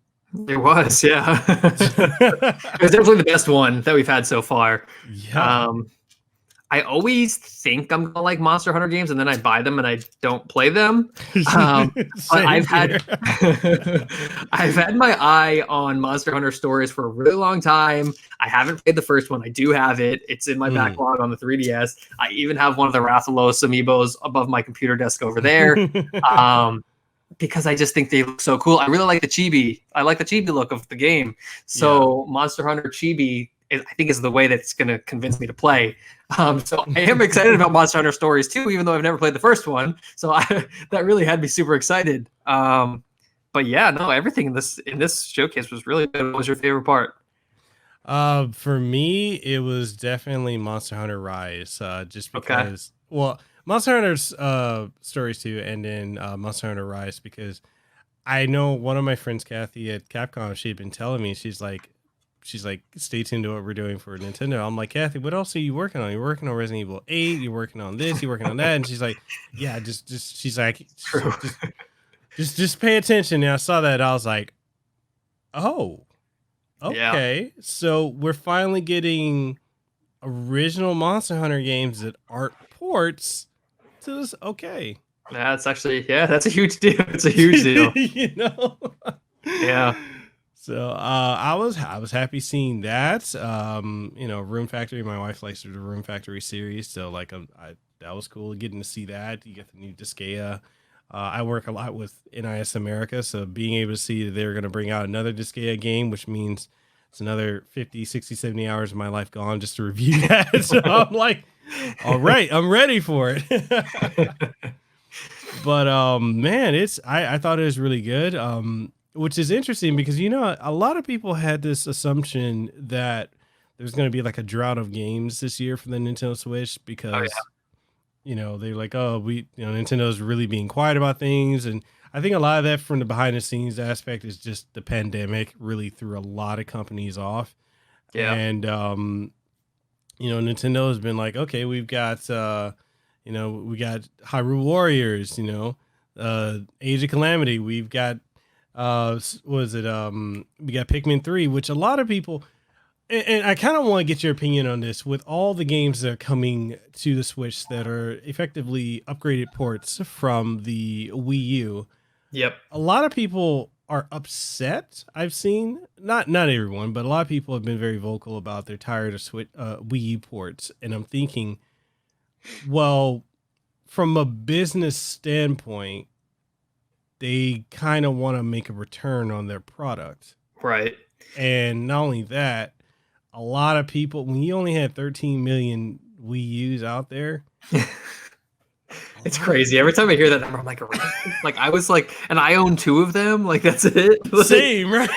It was, yeah. It was definitely the best one that we've had so far. Yeah. I always think I'm gonna like Monster Hunter games, and then I buy them and I don't play them. But I've had I've had my eye on Monster Hunter stories for a really long time. I haven't played the first one. I do have it. It's in my backlog on the 3DS. I even have one of the Rathalos amiibos above my computer desk over there. Because I just think they look so cool. I really like the chibi. I like the chibi look of the game. So Monster Hunter chibi, I think, is the way that's going to convince me to play. So I am excited about Monster Hunter Stories too, even though I've never played the first one. So that really had me super excited. But yeah, no, everything in this showcase was really good. What was your favorite part? For me, it was definitely Monster Hunter Rise. Just because, well, Monster Hunter's Stories 2 and then Monster Hunter Rise, because I know one of my friends, Kathy at Capcom, she had been telling me, she's like, stay tuned to what we're doing for Nintendo. I'm like, Kathy, what else are you working on? You're working on Resident Evil 8, you're working on this, you're working on that. And she's like, yeah, she's like, just pay attention. And I saw that, I was like, oh, okay. Yeah. So we're finally getting original Monster Hunter games that aren't ports to this. Okay. That's actually, that's a huge deal. It's a huge deal. You know? Yeah. So I was happy seeing that. Room Factory. My wife likes the Room Factory series, so like that was cool getting to see that. You get the new Disgaea. I work a lot with NIS America, so being able to see that they're going to bring out another Disgaea game, which means it's another 50, 60, 70 hours of my life gone just to review that. So I'm like, all right, I'm ready for it. But man, I thought it was really good. Which is interesting because, a lot of people had this assumption that there's going to be like a drought of games this year for the Nintendo Switch because, they're like, Nintendo's really being quiet about things. And I think a lot of that from the behind the scenes aspect is just the pandemic really threw a lot of companies off. Yeah. And, Nintendo has been like, okay, we've got, we got Hyrule Warriors, Age of Calamity. We've got, we got Pikmin 3, which a lot of people, and I kind of want to get your opinion on this, with all the games that are coming to the Switch that are effectively upgraded ports from the Wii U. Yep. A lot of people are upset. I've seen, not everyone, but a lot of people have been very vocal about they're tired of Wii U ports. And I'm thinking, well, from a business standpoint, they kind of want to make a return on their product. Right. And not only that, a lot of people, when you only had 13 million Wii U's out there. It's crazy. Every time I hear that number, I'm like, like I was like, and I own 2 of them. Like, that's it. Same, right?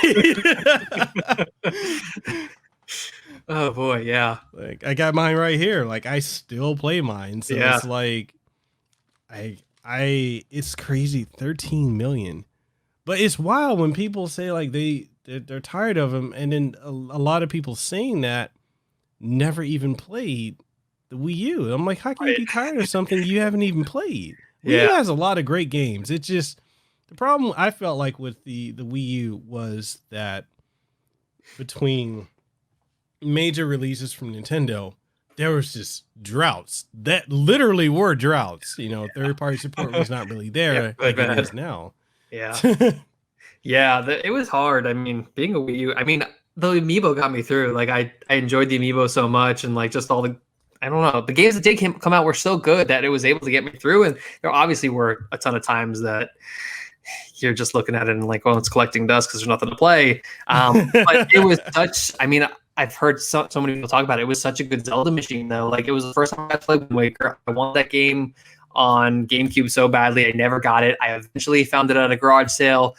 Oh boy. Yeah. Like I got mine right here. Like I still play mine. So it's like, it's crazy, 13 million. But it's wild when people say like they're tired of them, and then a lot of people saying that never even played the Wii U. I'm like, how can you be tired of something you haven't even played? Wii U has a lot of great games. It's just the problem I felt like with the Wii U was that between major releases from Nintendo, there was just droughts that literally were droughts. Third-party support was not really there like it is now. Yeah. It was hard. I mean, being a Wii U, the Amiibo got me through. Like, I enjoyed the Amiibo so much, and like just all the, I don't know, the games that did come out were so good that it was able to get me through. And there obviously were a ton of times that you're just looking at it and like, well, it's collecting dust because there's nothing to play. But it was such, I've heard so many people talk about it. It was such a good Zelda machine, though. Like, it was the first time I played Wind Waker. I wanted that game on GameCube so badly. I never got it. I eventually found it at a garage sale,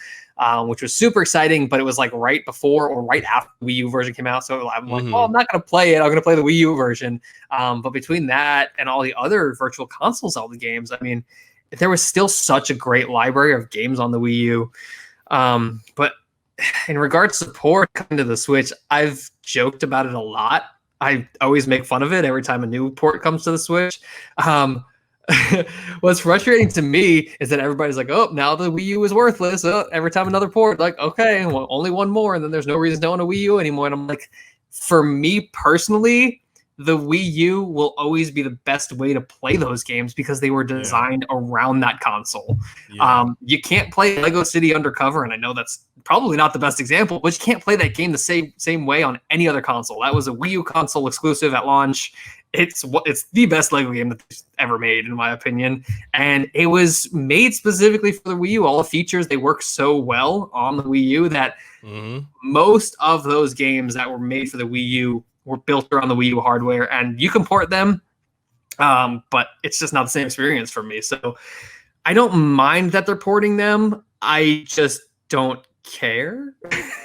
which was super exciting, but it was like right before or right after the Wii U version came out. So I'm like, well, I'm not going to play it. I'm going to play the Wii U version. But between that and all the other virtual console Zelda games, there was still such a great library of games on the Wii U. But in regards to support coming to the Switch, I've joked about it a lot. I always make fun of it every time a new port comes to the Switch. What's frustrating to me is that everybody's like, oh, now the Wii U is worthless. Every time another port, like, okay, well, only one more, and then there's no reason to own a Wii U anymore. And I'm like, for me personally, the Wii U will always be the best way to play those games because they were designed around that console. Yeah. You can't play Lego City Undercover, and I know that's probably not the best example, but you can't play that game the same way on any other console. That was a Wii U console exclusive at launch. It's the best Lego game that they've ever made, in my opinion. And it was made specifically for the Wii U. All the features, they work so well on the Wii U that most of those games that were made for the Wii U were built around the Wii U hardware. And you can port them, but it's just not the same experience for me. So I don't mind that they're porting them. I just don't care.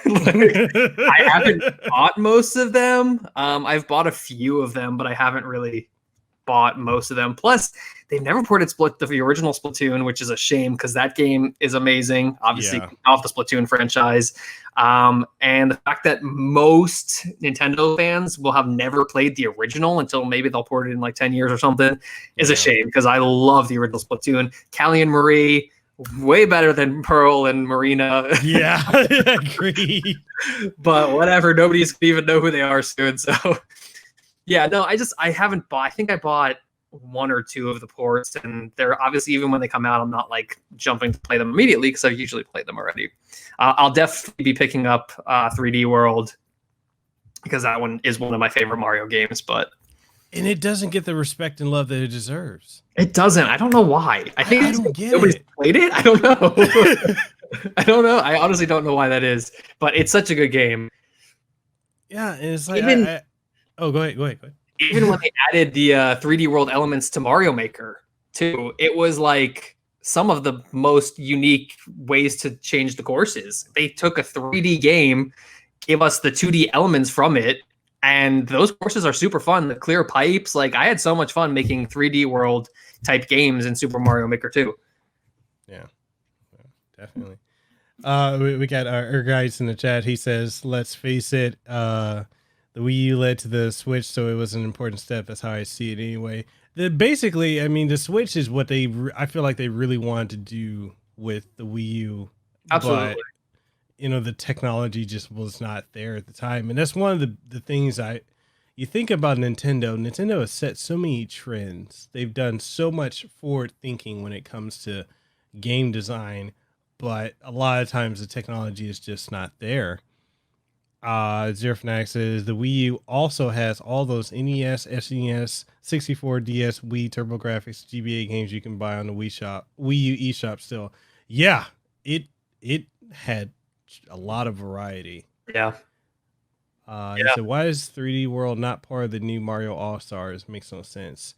I haven't bought most of them. I've bought a few of them, but I haven't really bought most of them. Plus, they've never ported the original Splatoon, which is a shame because that game is amazing. Obviously, off the Splatoon franchise. And the fact that most Nintendo fans will have never played the original until maybe they'll port it in like 10 years or something is a shame because I love the original Splatoon. Callie and Marie, way better than Pearl and Marina. Yeah, I agree. But whatever, nobody's gonna even know who they are soon. So yeah, no, I haven't bought. I think I bought one or two of the ports, and they're obviously, even when they come out, I'm not like jumping to play them immediately because I've usually played them already. I'll definitely be picking up 3D World because that one is one of my favorite Mario games, and it doesn't get the respect and love that it deserves. It doesn't. I don't know why. I think I don't get nobody's it. played it. I don't know. I don't know. I honestly don't know why that is, but it's such a good game. Yeah, and it's like Even, oh, go ahead. Even when they added the 3D World elements to Mario Maker too, it was like some of the most unique ways to change the courses. They took a 3D game, gave us the 2D elements from it, and those courses are super fun. The clear pipes, like I had so much fun making 3D World type games in Super Mario Maker 2. Yeah, definitely. We got our guys in the chat. He says, let's face it, the Wii U led to the Switch, so it was an important step. That's how I see it anyway. Basically, I mean, the Switch is what I feel like they really wanted to do with the Wii U. Absolutely. But, the technology just was not there at the time. And that's one of the things you think about Nintendo. Nintendo has set so many trends. They've done so much forward thinking when it comes to game design, but a lot of times the technology is just not there. Zero Fnatic says the Wii U also has all those NES, SNES, 64, DS, Wii, TurboGrafx, GBA games you can buy on the Wii U eShop still. Yeah, it had a lot of variety. Yeah. He said, why is 3D World not part of the new Mario All-Stars? Makes no sense.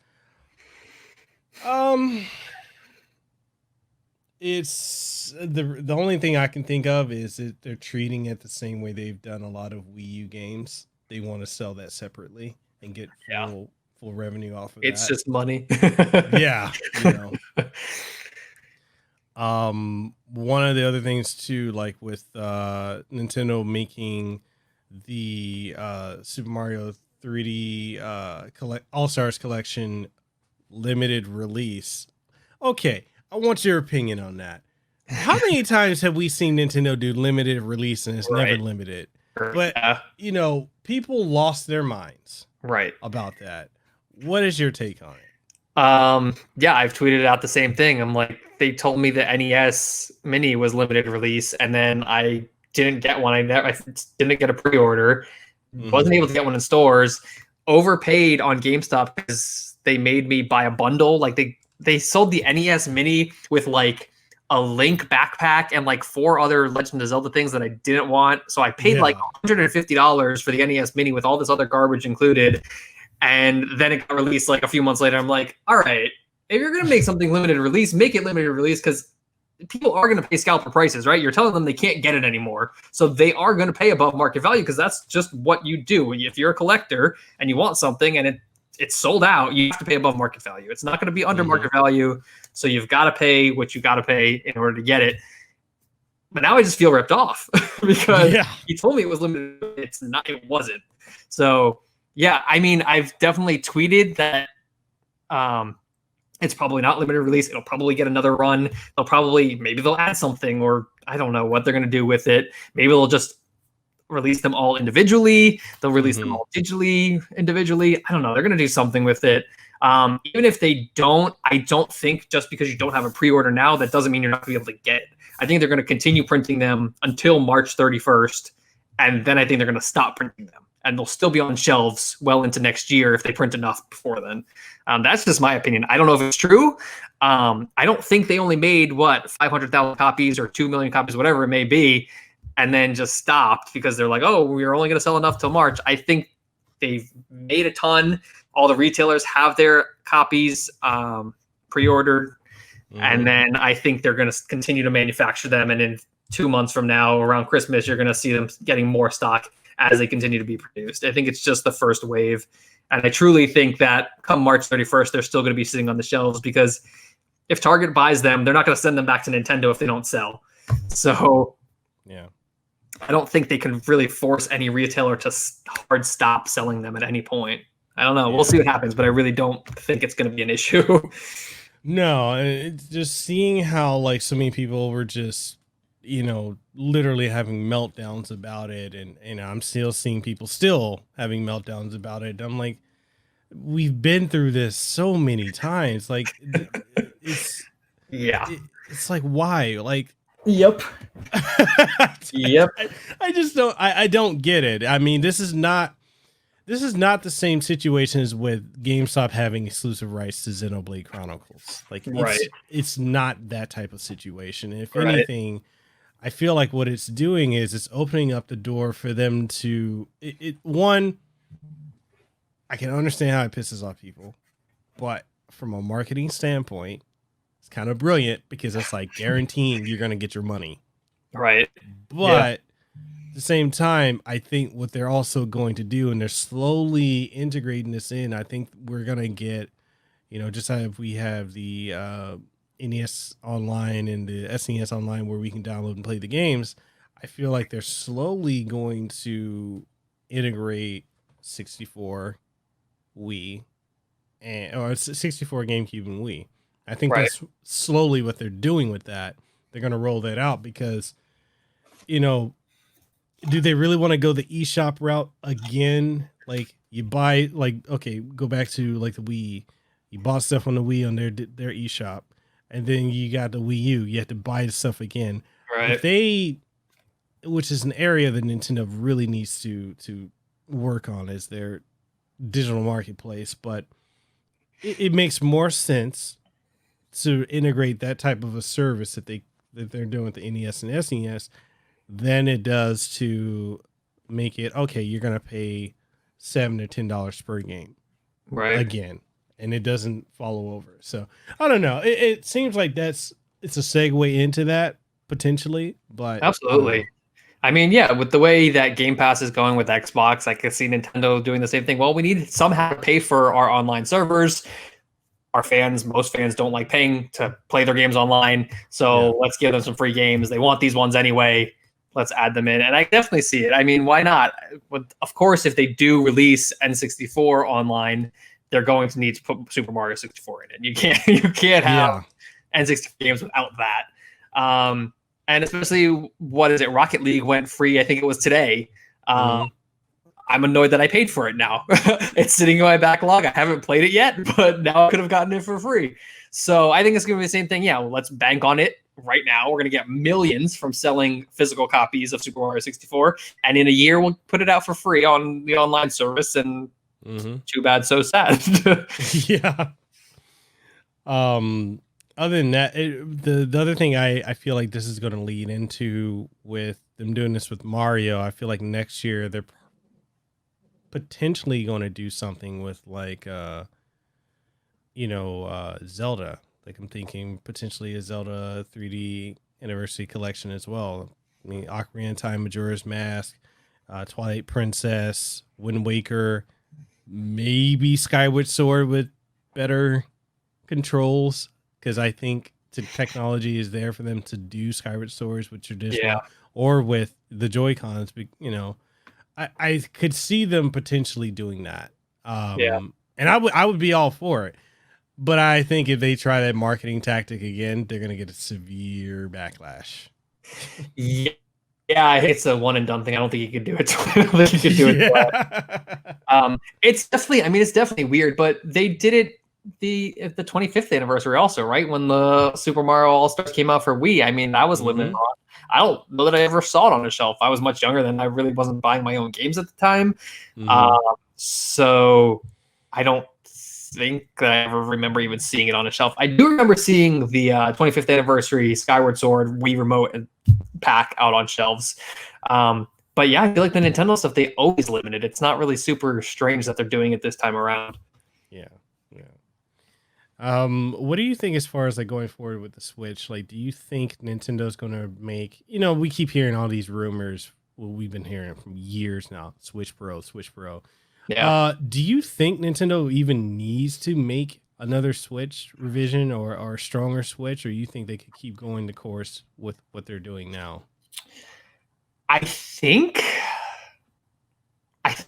It's the only thing I can think of is that they're treating it the same way they've done a lot of Wii U games. They want to sell that separately and get full revenue off of it's that. Just money. Yeah. One of the other things too, like with Nintendo making the Super Mario 3D All-Stars Collection limited release. Okay, I want your opinion on that. How many times have we seen Nintendo do limited release and it's never limited? But people lost their minds about that. What is your take on it? Yeah, I've tweeted out the same thing. I'm like, they told me the NES Mini was limited release, and then I didn't get one. I didn't get a pre-order. Wasn't able to get one in stores. Overpaid on GameStop because they made me buy a bundle. Like they sold the NES Mini with like a Link backpack and like 4 other Legend of Zelda things that I didn't want. So I paid like $150 for the NES Mini with all this other garbage included. And then it got released like a few months later. I'm like, all right, if you're going to make something limited release, make it limited release because people are going to pay scalper prices, right? You're telling them they can't get it anymore. So they are going to pay above market value because that's just what you do. If you're a collector and you want something and it's sold out, you have to pay above market value. It's not going to be under market value. So you've got to pay what you got to pay in order to get it. But now I just feel ripped off because he told me it was limited. It's not, it wasn't. So yeah, I mean, I've definitely tweeted that it's probably not limited release. It'll probably get another run. Maybe they'll add something, or I don't know what they're going to do with it. Maybe they'll just release them all individually. They'll release them all digitally, individually. I don't know. They're going to do something with it. Even if they don't, I don't think just because you don't have a pre-order now, that doesn't mean you're not going to be able to get it. I think they're going to continue printing them until March 31st. And then I think they're going to stop printing them. And they'll still be on shelves well into next year if they print enough before then. That's just my opinion. I don't know if it's true. I don't think they only made, 500,000 copies or 2 million copies, whatever it may be, and then just stopped because they're like, oh, we're only going to sell enough till March. I think they've made a ton. All the retailers have their copies pre-ordered. And then I think they're going to continue to manufacture them. And in 2 months from now, around Christmas, you're going to see them getting more stock as they continue to be produced. I think it's just the first wave. And I truly think that come March 31st, they're still going to be sitting on the shelves because if Target buys them, they're not going to send them back to Nintendo if they don't sell. So yeah, I don't think they can really force any retailer to hard stop selling them at any point. I don't know. Yeah. We'll see what happens, but I really don't think it's going to be an issue. No, it's just seeing how like so many people were just, literally having meltdowns about it. And I'm still seeing people still having meltdowns about it. I'm like, we've been through this so many times. Like, it's like, why? Like, yep. Yep. I just don't, I don't get it. I mean, this is not the same situation as with GameStop having exclusive rights to Xenoblade Chronicles. Like, it's not that type of situation. If anything, I feel like what it's doing is it's opening up the door for them to one, I can understand how it pisses off people, but from a marketing standpoint, it's kind of brilliant because it's like guaranteeing you're going to get your money. Right. But at the same time, I think what they're also going to do, and they're slowly integrating this in, I think we're going to get, just how we have the NES Online and the SNES Online where we can download and play the games. I feel like they're slowly going to integrate 64 Wii or 64 GameCube and Wii. I think that's slowly what they're doing with that. They're going to roll that out because, do they really want to go the eShop route again? Like you buy, go back to like the Wii. You bought stuff on the Wii on their eShop, and then you got the Wii U. You have to buy the stuff again. Right. Which is an area that Nintendo really needs to work on as their digital marketplace, but it makes more sense to integrate that type of a service that they're doing with the NES and SNES than it does to make it okay. You're gonna pay $7 or $10 per game, again, and it doesn't follow over. So I don't know. It seems like it's a segue into that potentially, but absolutely. I mean, yeah, with the way that Game Pass is going with Xbox, I could see Nintendo doing the same thing. Well, we need somehow to pay for our online servers. Most fans don't like paying to play their games online. So let's give them some free games. They want these ones anyway. Let's add them in. And I definitely see it. I mean, why not? Of course, if they do release N64 online, they're going to need to put Super Mario 64 in it. You can't have N64 games without that. And especially, Rocket League went free, I think it was today. I'm annoyed that I paid for it now. It's sitting in my backlog. I haven't played it yet, but now I could have gotten it for free. So I think it's going to be the same thing. Yeah, well, let's bank on it right now. We're going to get millions from selling physical copies of Super Mario 64. And in a year, we'll put it out for free on the online service. And too bad, so sad. Yeah. Other than that, the other thing I feel like this is going to lead into with them doing this with Mario, I feel like next year they're potentially going to do something with like, Zelda. Like I'm thinking potentially a Zelda 3D Anniversary Collection as well. I mean, Ocarina of Time, Majora's Mask, Twilight Princess, Wind Waker, maybe Skyward Sword with better controls. Because I think the technology is there for them to do Skyward Swords with traditional or with the Joy-Cons. I could see them potentially doing that. And I would be all for it. But I think if they try that marketing tactic again, they're going to get a severe backlash. Yeah, it's a one and done thing. I don't think you could do it. I don't think you could do it. Yeah. It's definitely. I mean, it's definitely weird, but they did it at the 25th anniversary also, right? When the Super Mario All Stars came out for Wii. I mean, that was limited. Mhm. I don't know that I ever saw it on a shelf. I was much younger then. I really wasn't buying my own games at the time. Mhm. So I don't think that I ever remember even seeing it on a shelf. I do remember seeing the 25th anniversary Skyward Sword Wii Remote and pack out on shelves. But yeah, I feel like the Nintendo stuff, they always limited. It's not really super strange that they're doing it this time around. Yeah. Yeah. What do you think as far as like going forward with the Switch? Like, do you think Nintendo's going to make, we keep hearing all these rumors. Well, we've been hearing it from years now. Switch Pro, Switch Pro. Yeah. Do you think Nintendo even needs to make another Switch revision or a stronger Switch, or you think they could keep going the course with what they're doing now? I think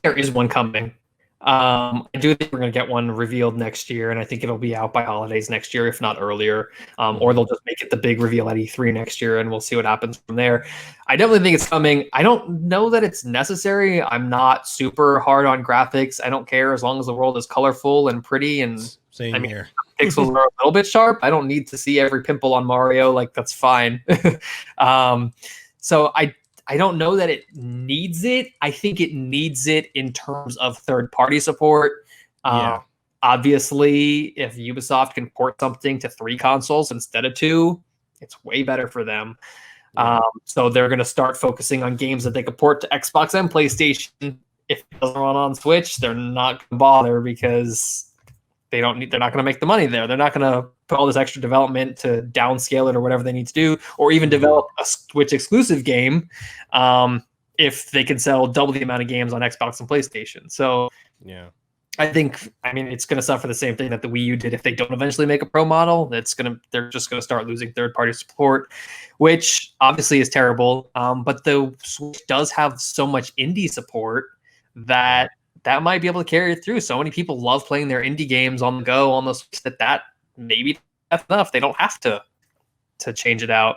there is one coming. I do think we're going to get one revealed next year, and I think it'll be out by holidays next year, if not earlier. Or they'll just make it the big reveal at E3 next year, and we'll see what happens from there. I definitely think it's coming. I don't know that it's necessary. I'm not super hard on graphics. I don't care as long as the world is colorful and pretty, and Same here. pixels are a little bit sharp. I don't need to see every pimple on Mario. Like, that's fine. So I don't know that it needs it. I think it needs it in terms of third-party support. Yeah. Obviously, if Ubisoft can port something to 3 consoles instead of 2, it's way better for them. Yeah. So they're going to start focusing on games that they can port to Xbox and PlayStation. If it doesn't run on Switch, they're not going to bother because they're not going to make the money there. They're not going to put all this extra development to downscale it or whatever they need to do, or even develop a Switch exclusive game if they can sell double the amount of games on Xbox and PlayStation. So Yeah. I mean, it's going to suffer the same thing that the Wii U did if they don't eventually make a Pro model. They're just going to start losing third-party support, which obviously is terrible. But the Switch does have so much indie support that might be able to carry it through. So many people love playing their indie games on the go on the Switch that maybe that's enough. They don't have to change it out.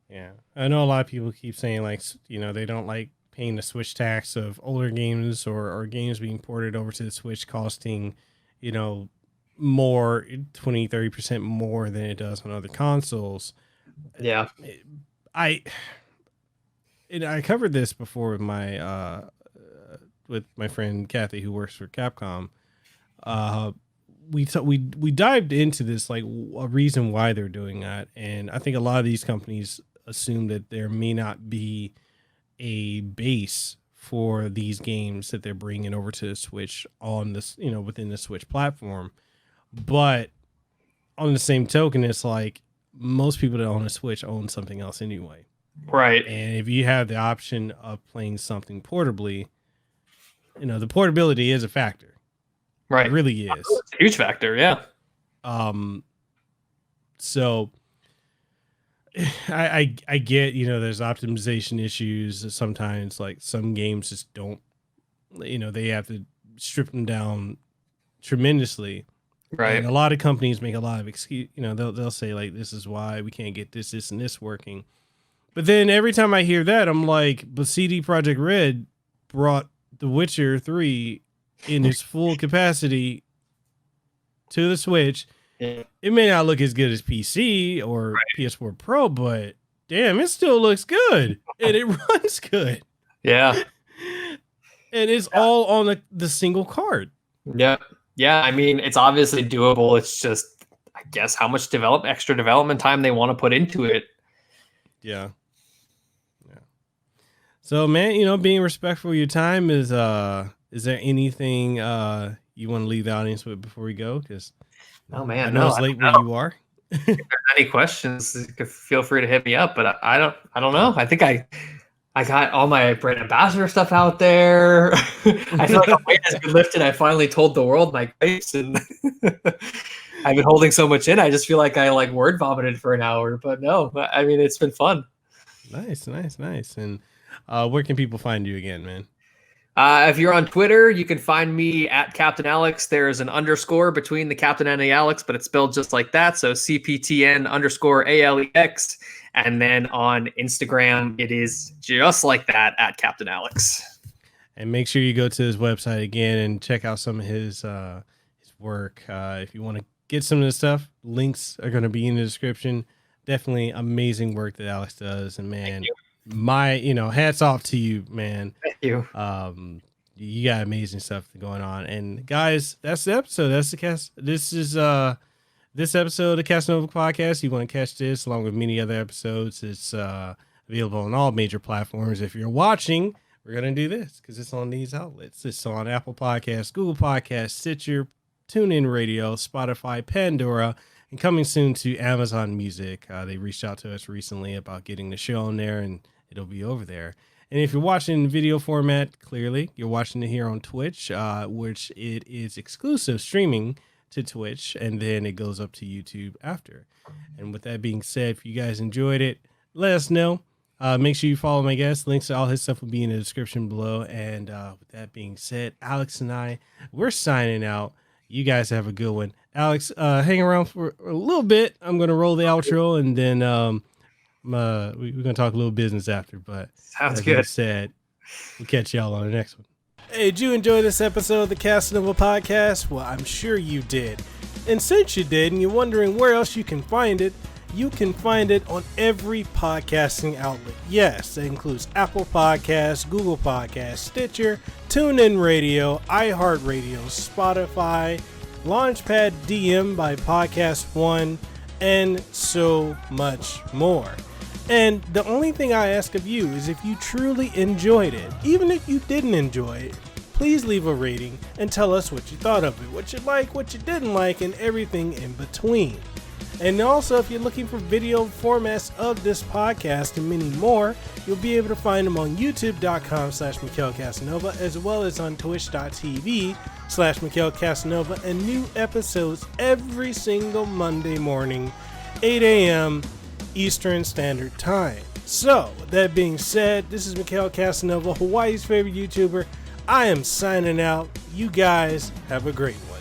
Yeah. I know a lot of people keep saying like, they don't like paying the Switch tax of older games or games being ported over to the Switch costing, more 20-30% more than it does on other consoles. Yeah. I covered this before with my friend Kathy, who works for Capcom. We dived into this, like a reason why they're doing that, and I think a lot of these companies assume that there may not be a base for these games that they're bringing over to the Switch on this, within the Switch platform. But on the same token, it's like most people that own a Switch own something else anyway. Right. And if you have the option of playing something portably, the portability is a factor. Right. It really is. It's a huge factor. Yeah. So I get, there's optimization issues. Sometimes like some games just don't, they have to strip them down tremendously. Right. And a lot of companies make a lot of excuse, they'll say like, this is why we can't get this, and this working. But then every time I hear that, I'm like, but CD Projekt Red brought The Witcher 3 in its full capacity to the Switch. Yeah. It may not look as good as PC or PS4 Pro, but damn, it still looks good and it runs good. Yeah. And it's all on the single card. Yeah. Yeah. I mean, it's obviously doable. It's just, I guess, how much extra development time they want to put into it. Yeah. Yeah. So, man, being respectful of your time is there anything you want to leave the audience with before we go? Because oh man, I know it's late where you are. If there's any questions, you can feel free to hit me up. But I don't know. I think I got all my brand ambassador stuff out there. I feel like the weight has been lifted. I finally told the world my gripes, and I've been holding so much in. I just feel like I word vomited for an hour. But no, I mean, it's been fun. Nice. And where can people find you again, man? If you're on Twitter, you can find me at Cptn Alex. There's an underscore between the Captain and the Alex, but it's spelled just like that. So CpTN_ALEX. And then on Instagram, it is just like that at CptnAlex. And make sure you go to his website again and check out some of his work. If you want to get some of this stuff, links are going to be in the description. Definitely amazing work that Alex does. And man, hats off to you, man. Thank you. You got amazing stuff going on. And guys, that's the episode. That's the cast. This is this episode of the Kasanova podcast. You want to catch this along with many other episodes. It's available on all major platforms. If you're watching, we're going to do this because it's on these outlets. It's on Apple Podcasts, Google Podcasts, Stitcher, TuneIn Radio, Spotify, Pandora, and coming soon to Amazon Music. They reached out to us recently about getting the show on there, and it'll be over there. And if you're watching in video format, clearly you're watching it here on Twitch, which it is exclusive streaming to Twitch, and then it goes up to YouTube after. And with that being said, if you guys enjoyed it, let us know. Make sure you follow my guest. Links to all his stuff will be in the description below. And with that being said, Alex and I, we're signing out. You guys have a good one. Alex, hang around for a little bit. I'm going to roll the outro, and then we're going to talk a little business after. But sounds good. Said, we'll catch y'all on the next one. Hey, did you enjoy this episode of the Kasanova podcast? Well, I'm sure you did. And since you did, and you're wondering where else you can find it on every podcasting outlet. Yes, that includes Apple Podcasts, Google Podcasts, Stitcher, TuneIn Radio, iHeartRadio, Spotify, Launchpad DM by Podcast One, and so much more. And the only thing I ask of you is if you truly enjoyed it, even if you didn't enjoy it, please leave a rating and tell us what you thought of it, what you like, what you didn't like, and everything in between. And also, if you're looking for video formats of this podcast and many more, you'll be able to find them on youtube.com/Mekel Kasanova, as well as on twitch.tv/Mekel Kasanova, and new episodes every single Monday morning, 8 a.m. Eastern Standard Time. So, with that being said, this is Mekel Kasanova, Hawaii's favorite YouTuber. I am signing out. You guys have a great one.